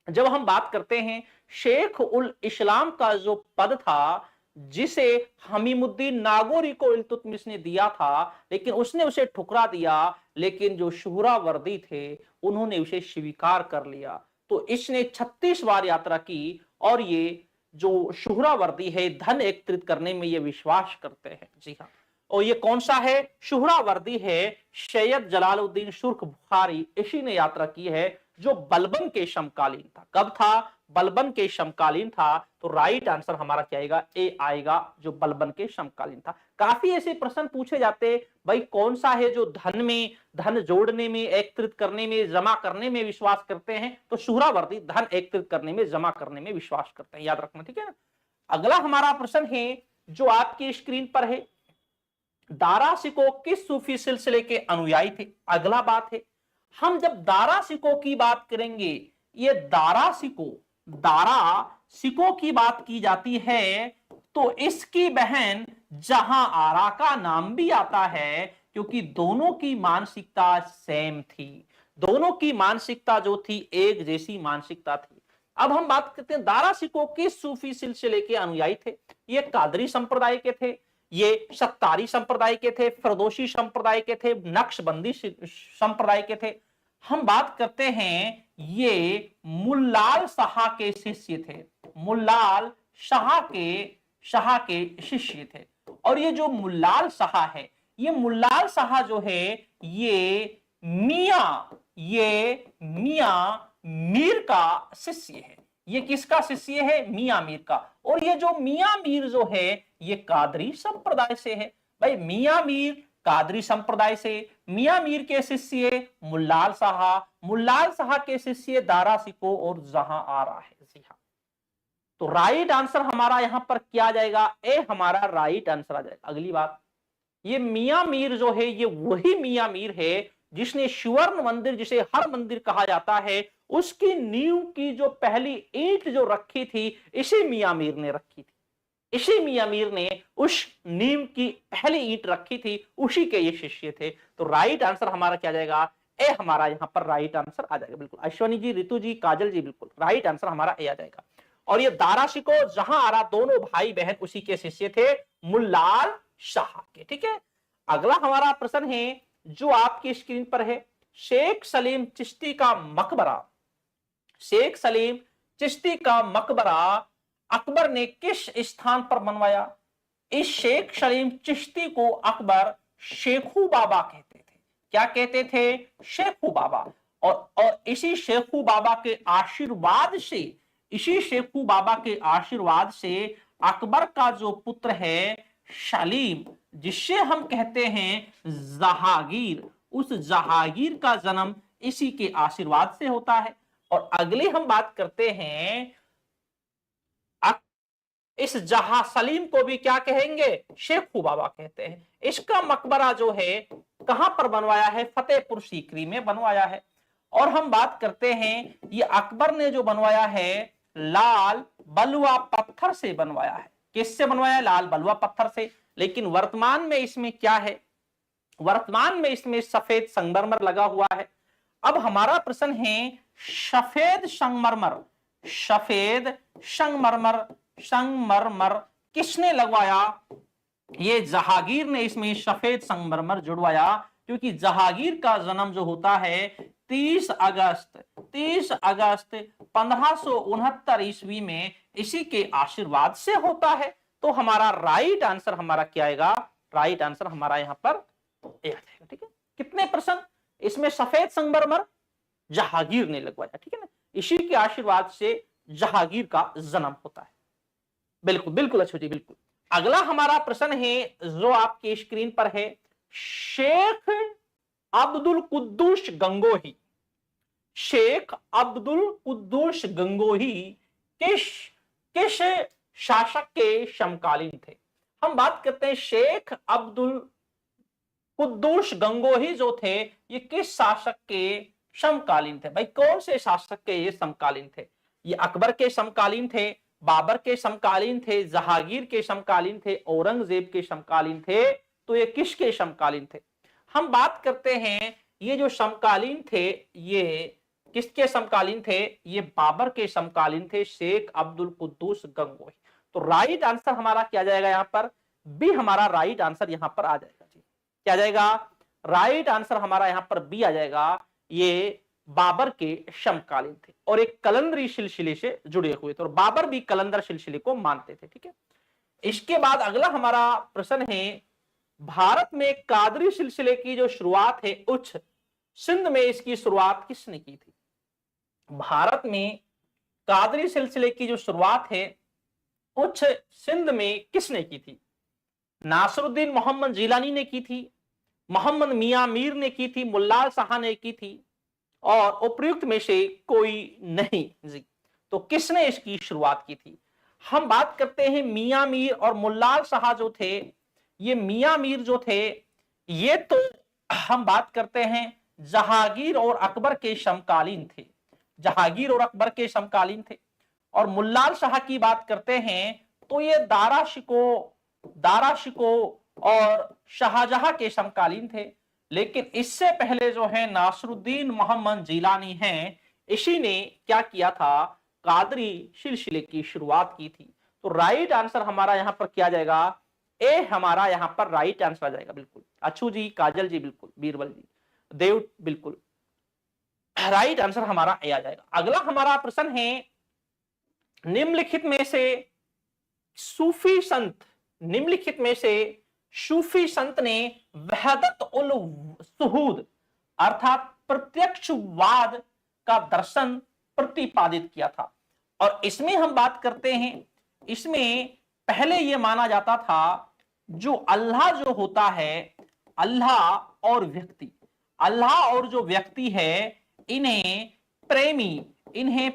जब हम बात करते हैं शेख उल इस्लाम का जो पद था, जिसे हमीमुद्दीन नागौरी को इल्तुतमिश ने दिया था, लेकिन उसने उसे ठुकरा दिया, लेकिन जो सुहरावर्दी थे उन्होंने उसे स्वीकार कर लिया। तो इसने 36 बार यात्रा की और ये जो सुहरावर्दी है धन एकत्रित करने में ये विश्वास करते हैं। जी हाँ, और ये कौन सा है? सुहरावर्दी है सैयद जलालुद्दीन सुर्ख बुखारी, इसी ने यात्रा की है, जो बलबन के समकालीन था। कब था? बलबन के समकालीन था। तो राइट आंसर हमारा क्या आएगा? ए आएगा, जो बलबन के समकालीन था। काफी ऐसे प्रश्न पूछे जाते भाई, कौन सा है जो धन में, धन जोड़ने में, एकत्रित करने में, जमा करने में विश्वास करते हैं? तो सुहरावर्दी धन एकत्रित करने में, जमा करने में विश्वास करते हैं, याद रखना, ठीक है ना। अगला हमारा प्रश्न है जो आपकी स्क्रीन पर है, दारा शिकोह किस सूफी सिलसिले के अनुयायी थे? अगला बात है, हम जब दारा शिकोह की बात करेंगे, ये दारा शिकोह की बात की जाती है, तो इसकी बहन जहां आरा का नाम भी आता है, क्योंकि दोनों की मानसिकता सेम थी, दोनों की मानसिकता जो थी एक जैसी मानसिकता थी। अब हम बात करते हैं दारा शिकोह किस सूफी सिलसिले के अनुयायी थे? ये कादरी संप्रदाय के थे, ये सत्तारी संप्रदाय के थे, फिरदौसी संप्रदाय के थे, नक्शबंदी संप्रदाय के थे। हम बात करते हैं ये मुल्लाल शाह के शिष्य थे, मुल्लाल शाह के शिष्य थे। और ये जो मुल्लाल शाह है, ये मुल्लाल शाह जो है ये मियां मीर का शिष्य है। ये किसका शिष्य है? मियां मीर का। और ये जो मियां मीर जो है ये कादरी संप्रदाय से है। भाई मियां मीर कादरी संप्रदाय से, मियां मीर के शिष्य मुल्लाल शाह के शिष्य दारा शिकोह और जहां आरा है। जी हाँ, तो राइट आंसर हमारा यहां पर क्या आ जाएगा? ए हमारा राइट आंसर आ जाएगा। अगली बात, ये मियां मीर जो है ये वही मियां मीर है जिसने स्वर्ण मंदिर, जिसे हर मंदिर कहा जाता है, उसकी नींव की जो पहली ईंट जो रखी थी, इसी मियां मीर ने रखी थी, इसी मियां मीर ने उस नींव की पहली ईंट रखी थी, उसी के ये शिष्य थे। तो राइट आंसर हमारा क्या जाएगा? ए हमारा यहां पर राइट आंसर आ जाएगा। बिल्कुल अश्वनी जी, रितु जी, काजल जी, बिल्कुल राइट आंसर हमारा ए आ जाएगा। और ये दारा शिकोह जहां आरा दोनों भाई बहन उसी के शिष्य थे, मुल्लाल शाह के। ठीक है, अगला हमारा प्रश्न है जो आपकी स्क्रीन पर है, शेख सलीम चिश्ती का मकबरा, शेख सलीम चिश्ती का मकबरा अकबर ने किस स्थान पर बनवाया? इस शेख सलीम चिश्ती को अकबर शेखू बाबा कहते थे। क्या कहते थे? शेखू बाबा। और इसी शेखू बाबा के आशीर्वाद से, इसी शेखू बाबा के आशीर्वाद से अकबर का जो पुत्र है सलीम, जिससे हम कहते हैं जहांगीर, उस जहांगीर का जन्म इसी के आशीर्वाद से होता है। और अगले हम बात करते हैं, इस जहां सलीम को भी क्या कहेंगे? शेखू बाबा कहते हैं। इसका मकबरा जो है कहां पर बनवाया है? फतेहपुर सीकरी में बनवाया है। और हम बात करते हैं ये अकबर ने जो बनवाया है लाल बलुआ पत्थर से बनवाया है। किससे बनवाया? लाल बलुआ पत्थर से। लेकिन वर्तमान में इसमें क्या है? वर्तमान में इसमें सफेद संगमरमर लगा हुआ है। अब हमारा प्रश्न है सफेद संगमरमर, सफेद संगमरमर किसने लगवाया? ये जहांगीर ने इसमें सफेद संगमरमर जुड़वाया, क्योंकि जहांगीर का जन्म जो होता है 30 अगस्त 1569 ईस्वी में इसी के आशीर्वाद से होता है। तो हमारा राइट आंसर हमारा क्या आएगा? राइट आंसर हमारा यहां पर ए आ जाएगा। ठीक है, कितने प्रश्न? इसमें सफेद संगमरमर जहांगीर ने लगवाया, ठीक है ना, इसी के आशीर्वाद से जहांगीर का जन्म होता है। बिल्कुल बिल्कुल अच्छी, बिल्कुल। अगला हमारा प्रश्न है जो आपकी स्क्रीन पर है, शेख अब्दुल कुद्दूस गंगोही, शेख अब्दुल कुद्दूस गंगोही किस शासक के समकालीन थे? हम बात करते हैं शेख अब्दुल कुद्दूस गंगोही जो थे ये किस शासक के समकालीन थे? भाई कौन से शासक के ये समकालीन थे? ये अकबर के समकालीन थे, बाबर के समकालीन थे, जहांगीर के समकालीन थे, औरंगजेब के समकालीन थे। तो ये किसके समकालीन थे? हम बात करते हैं ये जो समकालीन थे ये किसके समकालीन थे? ये बाबर के समकालीन थे, शेख अब्दुल कुद्दूस गंगोही। तो राइट आंसर हमारा क्या जाएगा यहाँ पर? बी हमारा राइट आंसर यहाँ पर आ जाएगा जी। क्या जाएगा? राइट आंसर हमारा यहाँ पर बी आ जाएगा। ये बाबर के समकालीन थे और एक कलंदरी सिलसिले से जुड़े हुए थे और बाबर भी कलंदर सिलसिले को मानते थे। ठीक है, इसके बाद अगला हमारा प्रश्न है, भारत में कादरी सिलसिले की जो शुरुआत है उच्च सिंध में इसकी शुरुआत किसने की थी? भारत में कादरी सिलसिले की जो शुरुआत है उच्च सिंध में किसने की थी? नासरुद्दीन मोहम्मद जिलानी ने की थी, मोहम्मद मियां मीर ने की थी, मुल्लाल शाह ने की थी और उपयुक्त में से कोई नहीं जी। तो किसने इसकी शुरुआत की थी? हम बात करते हैं मियां मीर और मुल्लाल शाह जो थे, ये मियां मीर जो थे ये तो हम बात करते हैं जहांगीर और अकबर के समकालीन थे, जहांगीर और अकबर के समकालीन थे। और मुल्लाल शाह की बात करते हैं तो ये दारा शिको और शाहजहां के समकालीन थे। लेकिन इससे पहले जो है नासरुद्दीन मोहम्मद जिलानी हैं, इसी ने क्या किया था? कादरी सिलसिले की शुरुआत की थी। तो राइट आंसर हमारा यहां पर क्या जाएगा? ए हमारा यहां पर राइट आंसर आ जाएगा। बिल्कुल अच्छू जी, काजल जी बिल्कुल, बीरबल जी, देव बिल्कुल, राइट आंसर हमारा ए आ जाएगा। अगला हमारा प्रश्न है, निम्नलिखित में से सूफी संत, निम्नलिखित में से सूफी संत ने वहदत उल शुहूद अर्थात प्रत्यक्षवाद का दर्शन प्रतिपादित किया था। और इसमें हम बात करते हैं, इसमें पहले यह माना जाता था जो अल्लाह जो होता है, अल्लाह और व्यक्ति, अल्लाह और जो व्यक्ति है इन्हें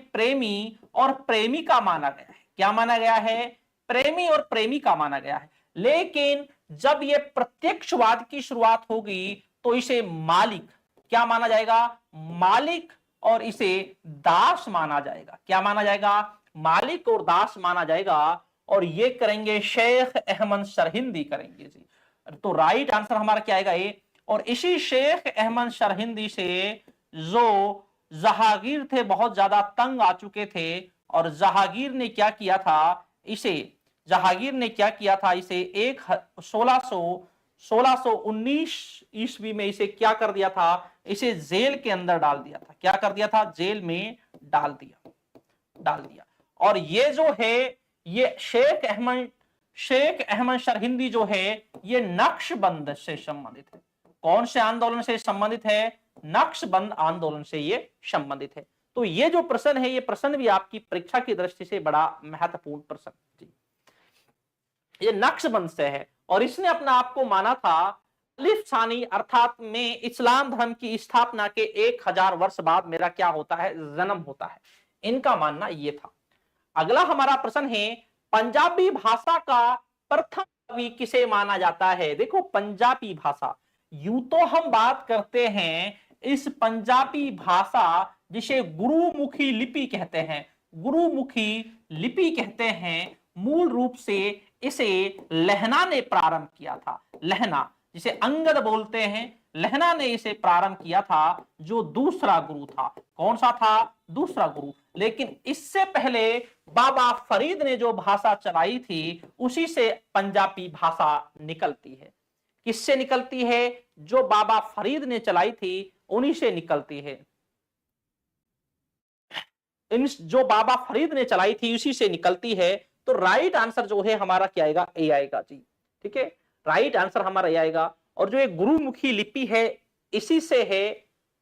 प्रेमी और प्रेमिका माना गया है। क्या माना गया है? प्रेमी और प्रेमिका माना गया है। लेकिन जब ये प्रत्यक्षवाद की शुरुआत होगी तो इसे मालिक क्या माना जाएगा? मालिक और इसे दास माना जाएगा। क्या माना जाएगा? मालिक और दास माना जाएगा। और ये करेंगे शेख अहमद सरहिंदी करेंगे जी। तो राइट आंसर हमारा क्या आएगा? ए। और इसी शेख अहमद सरहिंदी से जो जहांगीर थे बहुत ज्यादा तंग आ चुके थे और जहांगीर ने क्या किया था? इसे 1619 ईस्वी में इसे क्या कर दिया था? इसे जेल के अंदर डाल दिया था। क्या कर दिया था? जेल में डाल दिया। और ये जो है ये शेख अहमद सरहिंदी जो है ये नक्शबंद से संबंधित है। कौन से आंदोलन से संबंधित है? नक्शबंद आंदोलन से ये संबंधित है। तो ये जो प्रश्न है, ये प्रश्न भी आपकी परीक्षा की दृष्टि से बड़ा महत्वपूर्ण प्रश्न जी। ये नक्शबंद से है और इसने अपना आप को माना था अलिफ सानी अर्थात में इस्लाम धर्म की स्थापना के 1000 वर्ष बाद मेरा क्या होता है? जन्म होता है। इनका मानना ये था। अगला हमारा प्रश्न है, पंजाबी भाषा का प्रथम कवि किसे माना जाता है? देखो पंजाबी भाषा, यूं तो हम बात करते हैं इस पंजाबी भाषा जिसे गुरुमुखी लिपि कहते हैं, मूल रूप से इसे लहना ने प्रारंभ किया था। लहना जिसे अंगद बोलते हैं, लहना ने इसे प्रारंभ किया था, जो दूसरा गुरु था। कौन सा था? दूसरा गुरु। लेकिन इससे पहले बाबा फरीद ने जो भाषा चलाई थी उसी से पंजाबी भाषा निकलती है। किससे निकलती है? जो बाबा फरीद ने चलाई थी उन्हीं से निकलती है। जो बाबा फरीद ने चलाई थी उसी से निकलती है। तो राइट आंसर जो है हमारा क्या आएगा? ए आएगा जी। ठीक है, राइट आंसर हमारा ए आएगा। और जो एक गुरुमुखी लिपि है इसी से है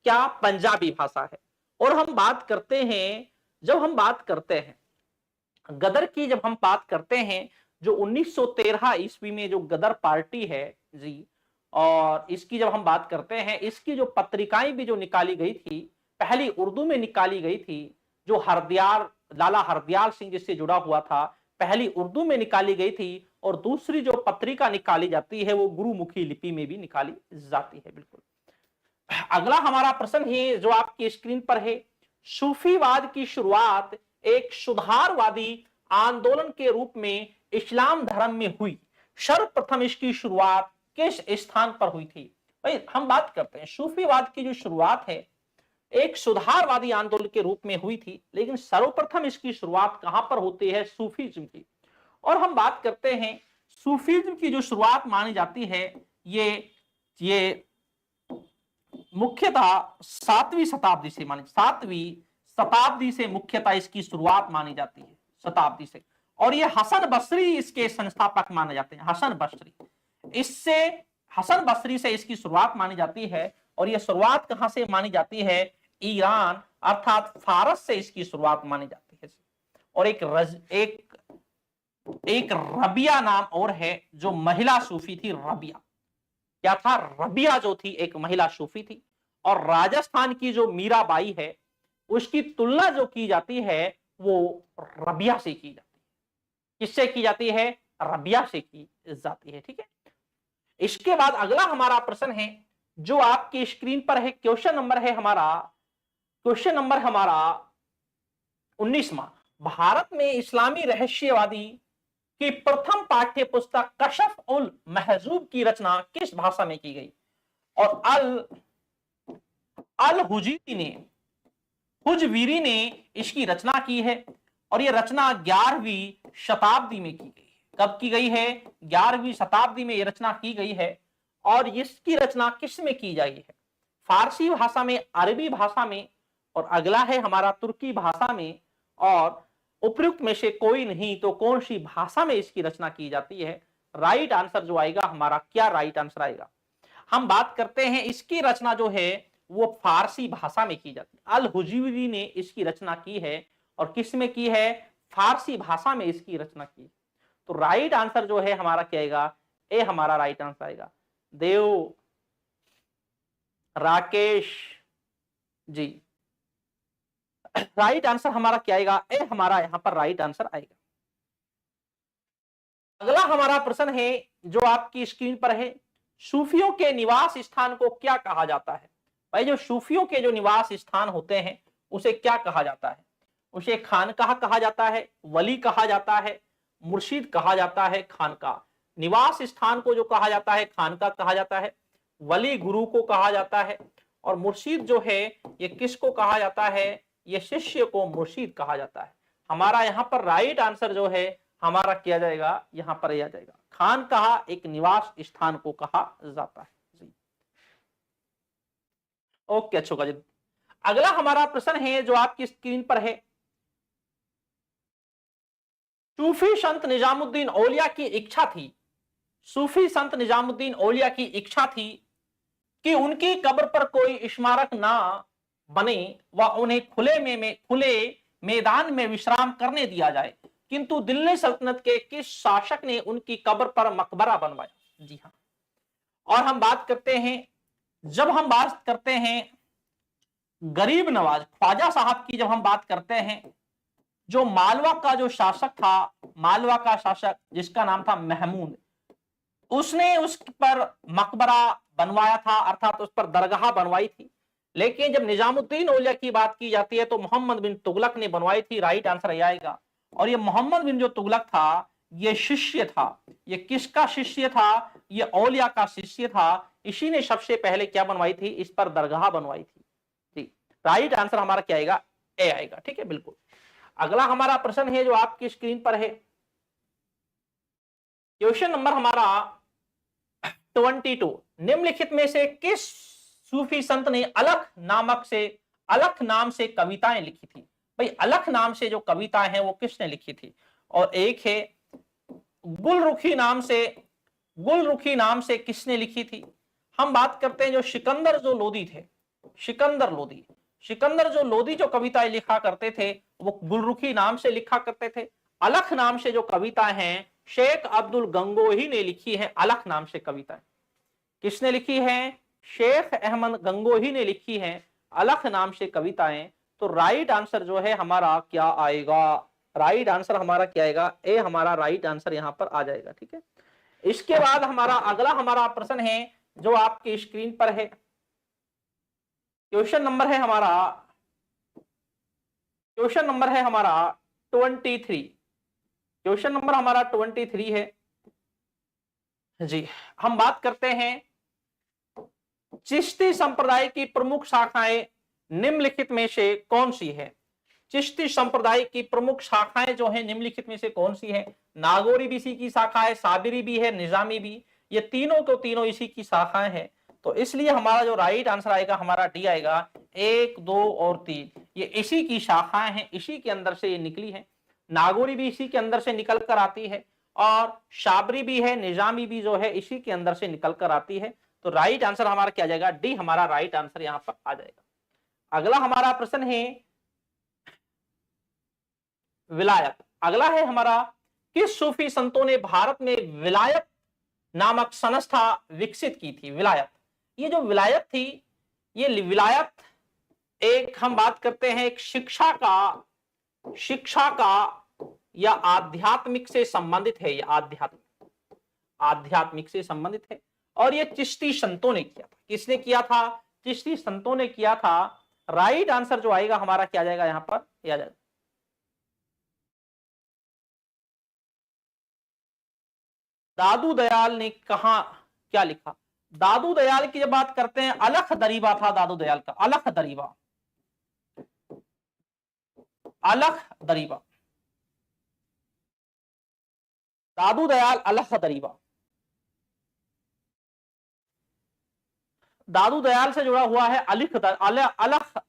क्या? पंजाबी भाषा है। और हम बात करते हैं, जब हम बात करते हैं गदर की, जब हम बात करते हैं जो 1913 ईस्वी में जो गदर पार्टी है जी, और इसकी जब हम बात करते हैं, इसकी जो पत्रिकाएं भी जो निकाली गई थी, पहली उर्दू में निकाली गई थी, जो लाला हरदयाल सिंह जिससे जुड़ा हुआ था, पहली उर्दू में निकाली गई थी। और दूसरी जो पत्रिका निकाली जाती है वो गुरुमुखी लिपि में भी निकाली जाती है। बिल्कुल। अगला हमारा प्रश्न है जो आपकी स्क्रीन पर है, सूफीवाद की शुरुआत एक सुधारवादी आंदोलन के रूप में इस्लाम धर्म में हुई। सर्वप्रथम इसकी शुरुआत किस स्थान पर हुई थी? भाई हम बात करते हैं सूफीवाद की जो शुरुआत है एक सुधारवादी आंदोलन के रूप में हुई थी, लेकिन सर्वप्रथम इसकी शुरुआत कहां पर होती है? सूफीज्म की। और हम बात करते हैं सूफीज्म की जो शुरुआत मानी जाती है, ये मुख्यतः 7वीं शताब्दी से मानी, 7वीं शताब्दी से मुख्यतः इसकी शुरुआत मानी जाती है, शताब्दी से। और ये हसन बसरी इसके संस्थापक माने जाते हैं, हसन बसरी। इससे हसन बसरी से इसकी शुरुआत मानी जाती है। और यह शुरुआत कहां से मानी जाती है? ईरान अर्थात फारस से इसकी शुरुआत मानी जाती है। और एक रबिया नाम और है, जो महिला सूफी थी। रबिया क्या था? रबिया जो थी एक महिला सूफी थी। और राजस्थान की जो मीराबाई है, उसकी तुलना जो की जाती है वो रबिया से की जाती है। किससे की जाती है? रबिया से की जाती है। ठीक है। इसके बाद अगला हमारा प्रश्न है जो आपकी स्क्रीन पर है। क्वेश्चन नंबर हमारा 19वां। भारत में इस्लामी रहस्यवादी की प्रथम पाठ्य पुस्तक कशफ उल महजूब की रचना किस भाषा में की गई? और अल हुजवीरी ने इसकी रचना की है। और यह रचना 11वीं शताब्दी में की गई है। कब की गई है? 11वीं शताब्दी में यह रचना की गई है। और इसकी रचना किस में की गई है? फारसी भाषा में, अरबी भाषा में, और अगला है हमारा तुर्की भाषा में। और उपयुक्त में से कोई नहीं तो कौन सी भाषा में इसकी रचना की जाती है? राइट आंसर जो आएगा हमारा, क्या राइट आंसर आएगा? हम बात करते हैं इसकी रचना जो है वो फारसी भाषा में की जाती है। अल हुजवीरी ने इसकी रचना की है। और किस में की है? फारसी भाषा में इसकी रचना की। तो राइट आंसर जो है हमारा क्या आएगा? ए हमारा राइट आंसर आएगा। देव राकेश जी, राइट आंसर हमारा क्या आएगा? ए हमारा यहां पर राइट आंसर आएगा। अगला हमारा प्रश्न है जो आपकी स्क्रीन पर है। सूफियों के निवास स्थान को क्या कहा जाता है? भाई जो सूफियों के जो निवास स्थान होते हैं उसे क्या कहा जाता है? उसे खानकाह कहा जाता है, वली कहा जाता है, मुर्शिद कहा जाता है, खानकाह। निवास स्थान को जो कहा जाता है खानकाह कहा जाता है, वली गुरु को कहा जाता है, और मुर्शिद जो है ये किसको कहा जाता है? ये शिष्य को मुर्शिद कहा जाता है। हमारा यहाँ पर राइट आंसर जो है हमारा किया जाएगा, यहाँ पर आ जाएगा खानकाह एक निवास स्थान को कहा जाता है। ओके अच्छा जी। अगला हमारा प्रश्न है जो आपकी स्क्रीन पर है। सूफी संत निजामुद्दीन औलिया की इच्छा थी, सूफी संत निजामुद्दीन औलिया की इच्छा थी कि उनकी कब्र पर कोई स्मारक ना बने व उन्हें खुले मैदान में विश्राम करने दिया जाए, किंतु दिल्ली सल्तनत के किस शासक ने उनकी कब्र पर मकबरा बनवाया? जी हाँ। और हम बात करते हैं, जब हम बात करते हैं गरीब नवाज ख्वाजा साहब की, जब हम बात करते हैं, जो मालवा का जो शासक था, मालवा का शासक जिसका नाम था महमूद, उसने उस पर मकबरा बनवाया था, अर्थात उस पर दरगाह बनवाई थी। लेकिन जब निजामुद्दीन औलिया की बात की जाती है तो मोहम्मद बिन तुगलक ने बनवाई थी। राइट आंसर आएगा। और ये मोहम्मद बिन जो तुगलक था ये शिष्य था। ये किसका शिष्य था? ये औलिया का शिष्य था। इसी ने सबसे पहले क्या बनवाई थी? इस पर दरगाह बनवाई थी। जी, राइट आंसर हमारा क्या आएगा? ए आएगा। ठीक है, बिल्कुल। अगला हमारा प्रश्न है जो आपकी स्क्रीन पर है। क्वेश्चन नंबर हमारा 22। निम्नलिखित में से किस सूफी संत ने अलख नाम से कविताएं लिखी थी? भाई अलख नाम से जो कविताएं हैं वो किसने लिखी थी? और एक है गुलरुखी नाम से किसने लिखी थी? हम बात करते हैं जो सिकंदर जो लोदी थे, सिकंदर जो लोदी जो कविताएं लिखा करते थे वो गुलरुखी नाम से लिखा करते थे। अलख नाम से जो कविताएं हैं शेख अब्दुल गंगोही ने लिखी है। अलख नाम से कविताएं किसने लिखी है? शेख अहमद गंगोही ने लिखी है अलख नाम से कविताएं। तो राइट आंसर जो है हमारा क्या आएगा? राइट आंसर हमारा क्या आएगा? ए हमारा राइट आंसर यहां पर आ जाएगा। ठीक है। इसके बाद हमारा अगला हमारा प्रश्न है जो आपकी स्क्रीन पर है। क्वेश्चन नंबर है हमारा 23। क्वेश्चन नंबर हमारा 23 है जी। हम बात करते हैं चिश्ती संप्रदाय की प्रमुख शाखाएं निम्नलिखित में से कौन सी है? चिश्ती संप्रदाय की प्रमुख शाखाएं जो है निम्नलिखित में से कौन सी है? नागौरी भी इसी की शाखा है, साबिरी भी है, निजामी भी, ये तीनों को तीनों इसी की शाखाएं हैं। तो इसलिए हमारा जो राइट आंसर आएगा हमारा डी आएगा। 1, 2 और 3 ये इसी की शाखाएं हैं, इसी के अंदर से ये निकली है। नागौरी भी इसी के अंदर से निकल कर आती है और शाबरी भी है, निजामी भी जो है इसी के अंदर से निकल कर आती है। तो राइट आंसर हमारा क्या जाएगा? डी हमारा राइट आंसर यहां पर आ जाएगा। अगला हमारा प्रश्न है विलायत। अगला है हमारा, किस सूफी संतों ने भारत में विलायत नामक संस्था विकसित की थी? विलायत, ये जो विलायत थी, ये विलायत एक हम बात करते हैं एक शिक्षा का या आध्यात्मिक से संबंधित है। ये आध्यात्मिक से संबंधित है और ये चिश्ती संतों ने किया था। किसने किया था? चिश्ती संतों ने किया था। राइट आंसर जो आएगा हमारा क्या जाएगा यहां पर? आ जाएगा दादू दयाल ने कहा, क्या लिखा? दादू दयाल की जब बात करते हैं, अलख दरीबा था दादू दयाल का, अलख दरीबा, अलख दरीबा, दादू दयाल अलख दरीबा। दादू दयाल से जुड़ा हुआ है अलख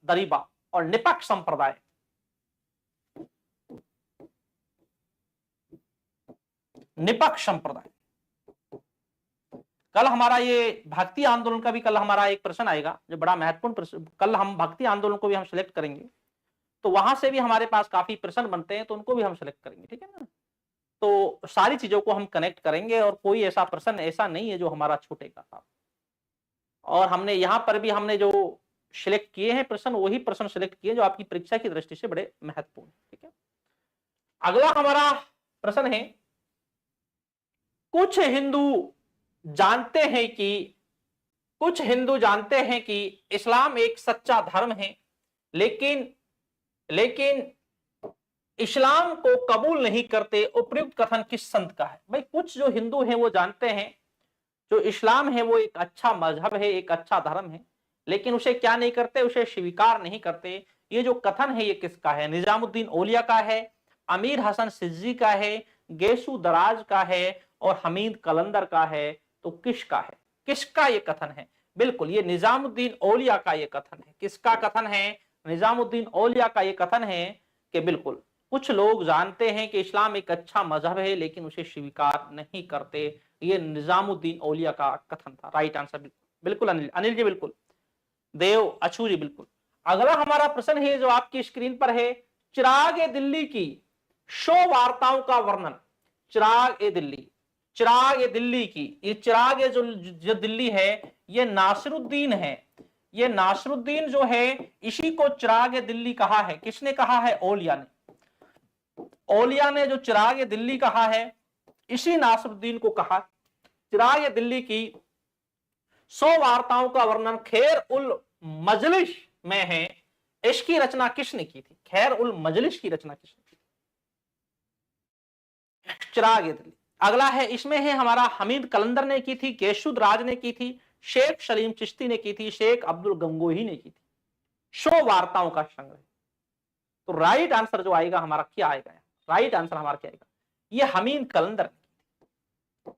दरीबा और निपक्ष संप्रदाय। निपक्ष संप्रदाय। कल हमारा ये भक्ति आंदोलन का भी कल हमारा एक प्रश्न आएगा जो बड़ा महत्वपूर्ण प्रश्न। कल हम भक्ति आंदोलन को भी हम सिलेक्ट करेंगे, तो वहां से भी हमारे पास काफी प्रश्न बनते हैं, तो उनको भी हम सिलेक्ट करेंगे, ठीक है ना। तो सारी चीजों को हम कनेक्ट करेंगे और कोई ऐसा प्रश्न ऐसा नहीं है जो हमारा छूटेगा। और हमने यहां पर भी हमने जो सिलेक्ट किए हैं प्रश्न, वही प्रश्न सिलेक्ट किए जो आपकी परीक्षा की दृष्टि से बड़े महत्वपूर्ण, ठीक है। अगला हमारा प्रश्न है, कुछ हिंदू जानते हैं कि इस्लाम एक सच्चा धर्म है, लेकिन इस्लाम को कबूल नहीं करते। उपयुक्त कथन किस संत का है? भाई कुछ जो हिंदू हैं वो जानते हैं जो इस्लाम है वो एक अच्छा मजहब है, एक अच्छा धर्म है, लेकिन उसे क्या नहीं करते? उसे स्वीकार नहीं करते। ये जो कथन है ये किसका है? निजामुद्दीन औलिया का है, अमीर हसन सिज्जी का है, गेसु दराज का है और हमीद कलंदर का है। तो किसका है? किसका ये कथन है? बिल्कुल ये निजामुद्दीन औलिया का ये कथन है। किसका कथन है? निजामुद्दीन औलिया का ये कथन है कि बिल्कुल कुछ लोग जानते हैं कि इस्लाम एक अच्छा मजहब है लेकिन उसे स्वीकार नहीं करते। ये निजामुद्दीन औलिया का कथन था। राइट आंसर बिल्कुल अनिल जी, बिल्कुल देव अछू जी, बिल्कुल। अगला हमारा प्रश्न है जो आपकी स्क्रीन पर है, चिराग ए दिल्ली की 100 वार्ताओं का वर्णन। चिराग ए दिल्ली की, ये चिराग ए जो दिल्ली है ये नासिरुद्दीन है। ये नासिरुद्दीन जो है इसी को चिराग ए दिल्ली कहा है। किसने कहा है? औलिया ने। औलिया ने जो चिराग ए दिल्ली कहा है इसी नासिरुद्दीन को कहा। चिराग ए दिल्ली की 100 वार्ताओं का वर्णन खैर उल मजलिस में है। इसकी रचना किसने की थी? खैर उल मजलिस की रचना किसने की थी? चिराग ए दिल्ली। अगला है, इसमें है हमारा हमीद कलंदर ने की थी, केशुद राज ने की थी, शेख सलीम चिश्ती ने की थी, शेख अब्दुल गंगोही ने की थी। 100 वार्ताओं का संग्रह। तो राइट आंसर जो आएगा हमारा क्या आएगा? राइट आंसर हमारा क्या आएगा? ये हमीद कलंदर ने।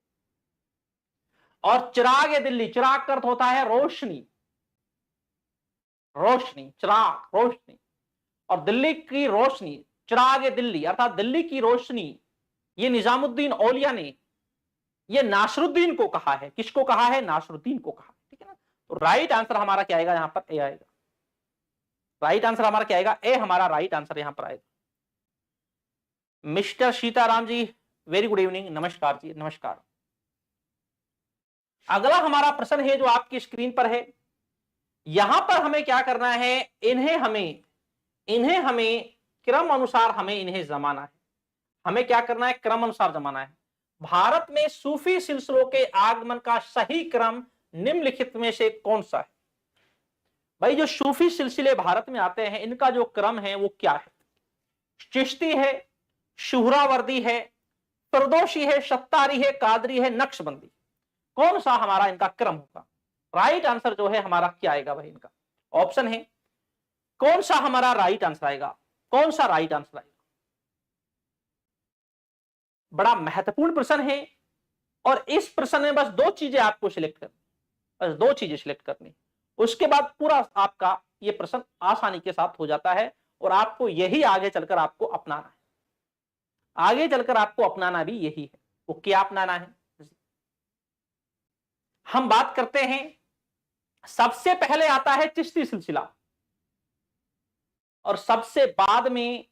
और चिराग ए दिल्ली, चिराग का अर्थ होता है रोशनी, चिराग रोशनी, और दिल्ली की रोशनी, चिराग ए दिल्ली अर्थात दिल्ली की रोशनी। ये निजामुद्दीन औलिया ने ये नासिरुद्दीन को कहा है। किसको कहा है? नासिरुद्दीन को कहा, ठीक है ना। तो राइट आंसर हमारा क्या आएगा? यहां पर ए आएगा। राइट आंसर हमारा क्या आएगा? ए हमारा राइट आंसर यहां पर आएगा। Mister Sitaram ji very good evening, नमस्कार जी, नमस्कार। अगला हमारा प्रश्न है जो आपकी स्क्रीन पर है। यहां पर हमें क्या करना है? इन्हें हमें क्रम अनुसार हमें इन्हें जमाना है। हमें क्या करना है? क्रम अनुसार जमाना है। भारत में सूफी सिलसिलों के आगमन का सही क्रम निम्नलिखित में से कौन सा है? भाई जो सूफी सिलसिले भारत में आते हैं इनका जो क्रम है वो क्या है? चिश्ती है, शुहरावर्दी है, फिरदौसी है, सत्तारी है, कादरी है, नक्शबंदी। कौन सा हमारा इनका क्रम होगा? राइट आंसर जो है हमारा क्या आएगा भाई? इनका ऑप्शन है कौन सा हमारा राइट आंसर आएगा? कौन सा राइट आंसर आएगा? बड़ा महत्वपूर्ण प्रश्न है और इस प्रश्न में बस दो चीजें आपको सिलेक्ट करनी, बस दो चीजें सिलेक्ट करनी, उसके बाद पूरा आपका ये प्रश्न आसानी के साथ हो जाता है और आपको यही आगे चलकर आपको अपनाना है। आगे चलकर आपको अपनाना भी यही है। वो क्या अपनाना है? हम बात करते हैं, सबसे पहले आता है चिश्ती सिलसिला और सबसे बाद में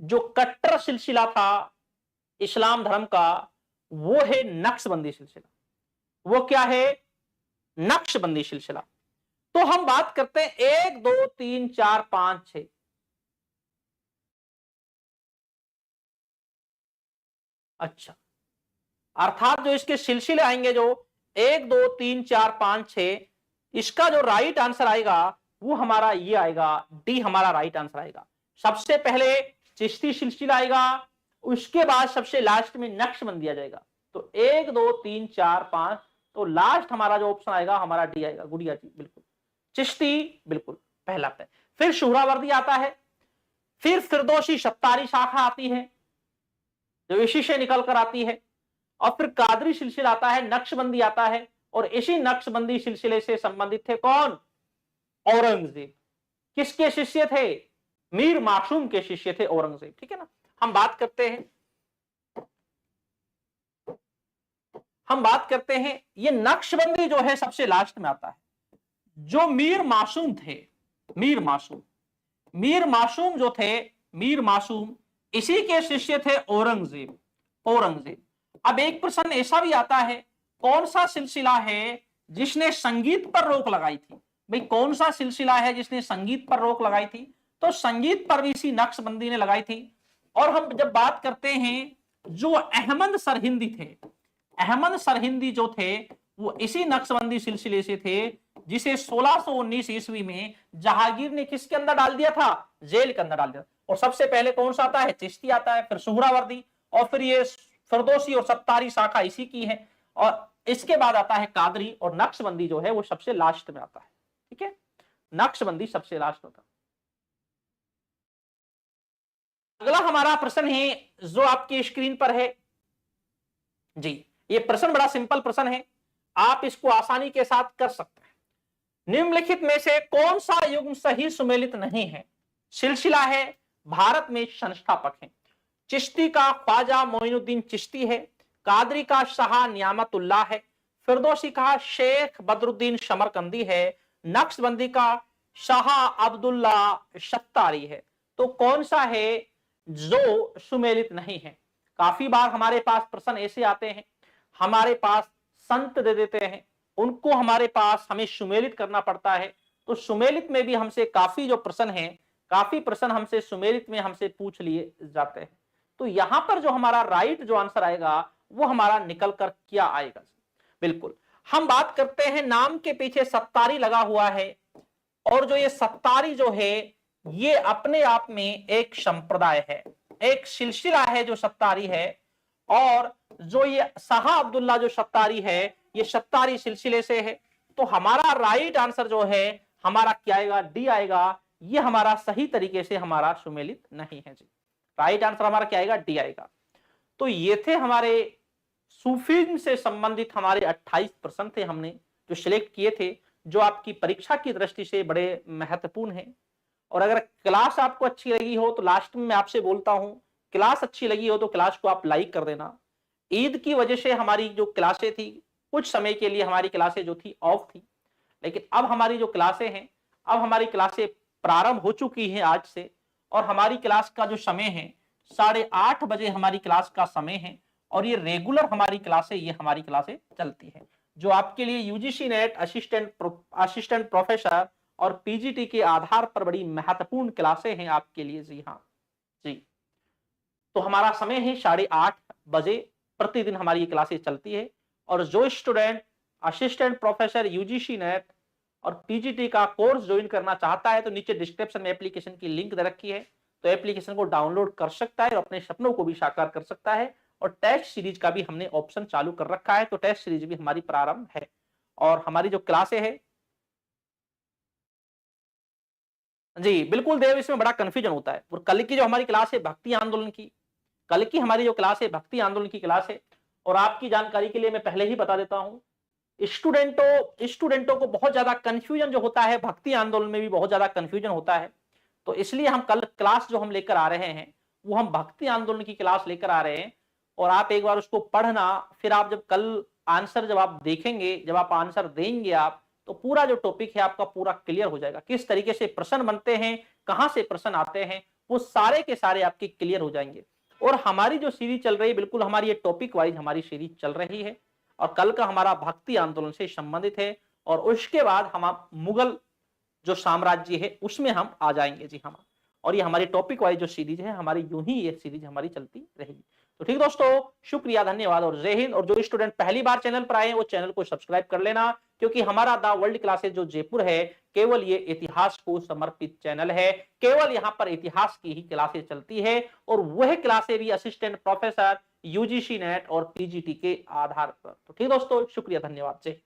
जो कट्टर सिलसिला था इस्लाम धर्म का, वो है नक्शबंदी सिलसिला। वो क्या है? नक्शबंदी सिलसिला। तो हम बात करते हैं 1 2 3 4 5 6। अच्छा, अर्थात जो इसके सिलसिले आएंगे, जो 1 2 3 4 5 6, इसका जो राइट आंसर आएगा वो हमारा ये आएगा, डी हमारा राइट आंसर आएगा। सबसे पहले चिश्ती सिलसिला आएगा, उसके बाद सबसे लास्ट में नक्शबंदी आ जाएगा। तो 1 2 3 4 5, तो लास्ट हमारा जो ऑप्शन आएगा हमारा डी आएगा। गुड़िया जी बिल्कुल, चिश्ती बिल्कुल पहला है। फिर सुहरावर्दी आता है, फिर फिरदौसी सत्तारी शाखा आती है जो इसी से निकल कर आती है, और फिर कादरी सिलसिला आता है, नक्शबंदी आता है, और इसी नक्शबंदी सिलसिले से संबंधित थे कौन? औरंगजेब। किसके शिष्य थे? मीर मासूम के शिष्य थे औरंगजेब। ठीक है ना। हम बात करते हैं ये नक्शबंदी जो है सबसे लास्ट में आता है। जो मीर मासूम थे, मीर मासूम जो थे, मीर मासूम इसी के शिष्य थे औरंगजेब। अब एक प्रश्न ऐसा भी आता है, कौन सा सिलसिला है जिसने संगीत पर रोक लगाई थी? भाई कौन सा सिलसिला है जिसने संगीत पर रोक लगाई थी? तो संगीत पर भी इसी नक्शबंदी ने लगाई थी। और हम जब बात करते हैं, जो अहमद सरहिंदी थे, अहमद सरहिंदी जो थे वो इसी नक्शबंदी सिलसिले से थे, जिसे 1619 ईस्वी में जहांगीर ने किसके अंदर डाल दिया था? जेल के अंदर डाल दिया। और सबसे पहले कौन सा आता है? चिश्ती आता है, फिर सुहरावर्दी, और फिर ये फिरदौसी और सत्तारी शाखा इसी की है, और इसके बाद आता है कादरी, और नक्शबंदी जो है वो सबसे लास्ट में आता है। ठीक है, नक्शबंदी सबसे लास्ट होता है। अगला हमारा प्रश्न है जो आपकी स्क्रीन पर है जी। ये प्रश्न बड़ा सिंपल प्रश्न है, आप इसको आसानी के साथ कर सकते हैं। निम्नलिखित में से कौन सा युग्म सही सुमेलित नहीं है? सिलसिला है, भारत में संस्थापक हैं। चिश्ती का ख्वाजा मोइनुद्दीन चिश्ती है, कादरी का शाह नियामतुल्लाह है, फिरदौसी का शेख बदरुद्दीन समरकंदी है, नक्शबंदी का शाह अब्दुल्ला सत्तारी है। तो कौन सा है जो सुमेलित नहीं है? काफी बार हमारे पास प्रश्न ऐसे आते हैं, हमारे पास संत दे देते हैं, उनको हमारे पास हमें सुमेलित करना पड़ता है। तो सुमेलित में भी हमसे काफी जो प्रश्न है, काफी प्रश्न हमसे सुमेलित में हमसे पूछ लिए जाते हैं। तो यहां पर जो हमारा राइट जो आंसर आएगा वो हमारा निकल कर क्या आएगा? बिल्कुल, हम बात करते हैं नाम के पीछे सत्तारी लगा हुआ है, और जो ये सत्तारी जो है ये अपने आप में एक संप्रदाय है, एक सिलसिला है जो सत्तारी है। और जो ये शाह अब्दुल्ला जो सत्तारी है, ये सत्तारी सिलसिले से है। तो हमारा राइट आंसर जो है हमारा क्या आएगा? डी आएगा। ये हमारा सही तरीके से हमारा सुमेलित नहीं है जी। राइट आंसर हमारा क्या आएगा? डी आएगा। तो ये थे हमारे सूफीज्म से संबंधित हमारे 28 प्रश्न थे हमने जो सिलेक्ट किए थे, जो आपकी परीक्षा की दृष्टि से बड़े महत्वपूर्ण हैं। और अगर क्लास आपको अच्छी लगी हो तो लास्ट में मैं आपसे बोलता हूं, क्लास अच्छी लगी हो तो क्लास को आप लाइक कर देना। ईद की वजह से हमारी जो क्लासें थी, कुछ समय के लिए हमारी क्लासें जो थी ऑफ थी, लेकिन अब हमारी जो क्लासें हैं, अब हमारी क्लासें प्रारंभ हो चुकी हैं आज से। और हमारी क्लास का जो समय है 8:30 बजे हमारी क्लास का समय है, और ये रेगुलर हमारी क्लासें, ये हमारी क्लासें चलती है, जो आपके लिए यूजीसी नेट असिस्टेंट प्रोफेसर और पीजीटी के आधार पर बड़ी महत्वपूर्ण क्लासें हैं आपके लिए। जी हाँ जी। तो हमारा समय है 8:30 बजे प्रतिदिन हमारी ये क्लासें चलती है। और जो student assistant professor UGC net और पीजीटी का कोर्स ज्वाइन करना चाहता है, तो नीचे डिस्क्रिप्शन में एप्लीकेशन की लिंक दे रखी है, तो एप्लीकेशन को डाउनलोड कर सकता है और अपने सपनों को भी साकार कर सकता है। और टेस्ट सीरीज का भी हमने ऑप्शन चालू कर रखा है, तो टेस्ट सीरीज भी हमारी प्रारंभ है। और हमारी जो क्लासें है जी बिल्कुल देव, इसमें बड़ा कंफ्यूजन होता है। और कल की जो हमारी क्लास है भक्ति आंदोलन की, कल की हमारी जो क्लास है भक्ति आंदोलन की क्लास है। और आपकी जानकारी के लिए मैं पहले ही बता देता हूं, स्टूडेंटों को बहुत ज्यादा कंफ्यूजन जो होता है, भक्ति आंदोलन में भी बहुत ज्यादा कंफ्यूजन होता है। तो इसलिए हम कल क्लास जो हम लेकर आ रहे हैं वो हम भक्ति आंदोलन की क्लास लेकर आ रहे हैं। और आप एक बार उसको पढ़ना, फिर आप जब कल आंसर जब आप देखेंगे, जब आप आंसर देंगे आप, तो पूरा जो टॉपिक है आपका पूरा क्लियर हो जाएगा। किस तरीके से प्रश्न बनते हैं, कहां से प्रश्न आते हैं, वो सारे के सारे आपके क्लियर हो जाएंगे। और हमारी जो सीरीज चल रही है, बिल्कुल हमारी ये टॉपिक वाइज हमारी सीरीज चल रही है। और कल का हमारा भक्ति आंदोलन से संबंधित है। और उसके बाद हम मुगल जो साम्राज्य है उसमें हम आ जाएंगे जी हम। और ये हमारी टॉपिक वाइज जो सीरीज है हमारी, यूं ही ये सीरीज हमारी चलती रहेगी। तो ठीक दोस्तों, शुक्रिया, धन्यवाद और जय हिंद। और जो स्टूडेंट पहली बार चैनल पर आए हैं वो चैनल को सब्सक्राइब कर लेना, क्योंकि हमारा द वर्ल्ड क्लासेज जो जयपुर है केवल ये इतिहास को समर्पित चैनल है। केवल यहाँ पर इतिहास की ही क्लासेज चलती है, और वह क्लासेज भी असिस्टेंट प्रोफेसर, यूजीसी नेट और पीजीटी के आधार पर। तो ठीक दोस्तों, शुक्रिया, धन्यवाद, जय।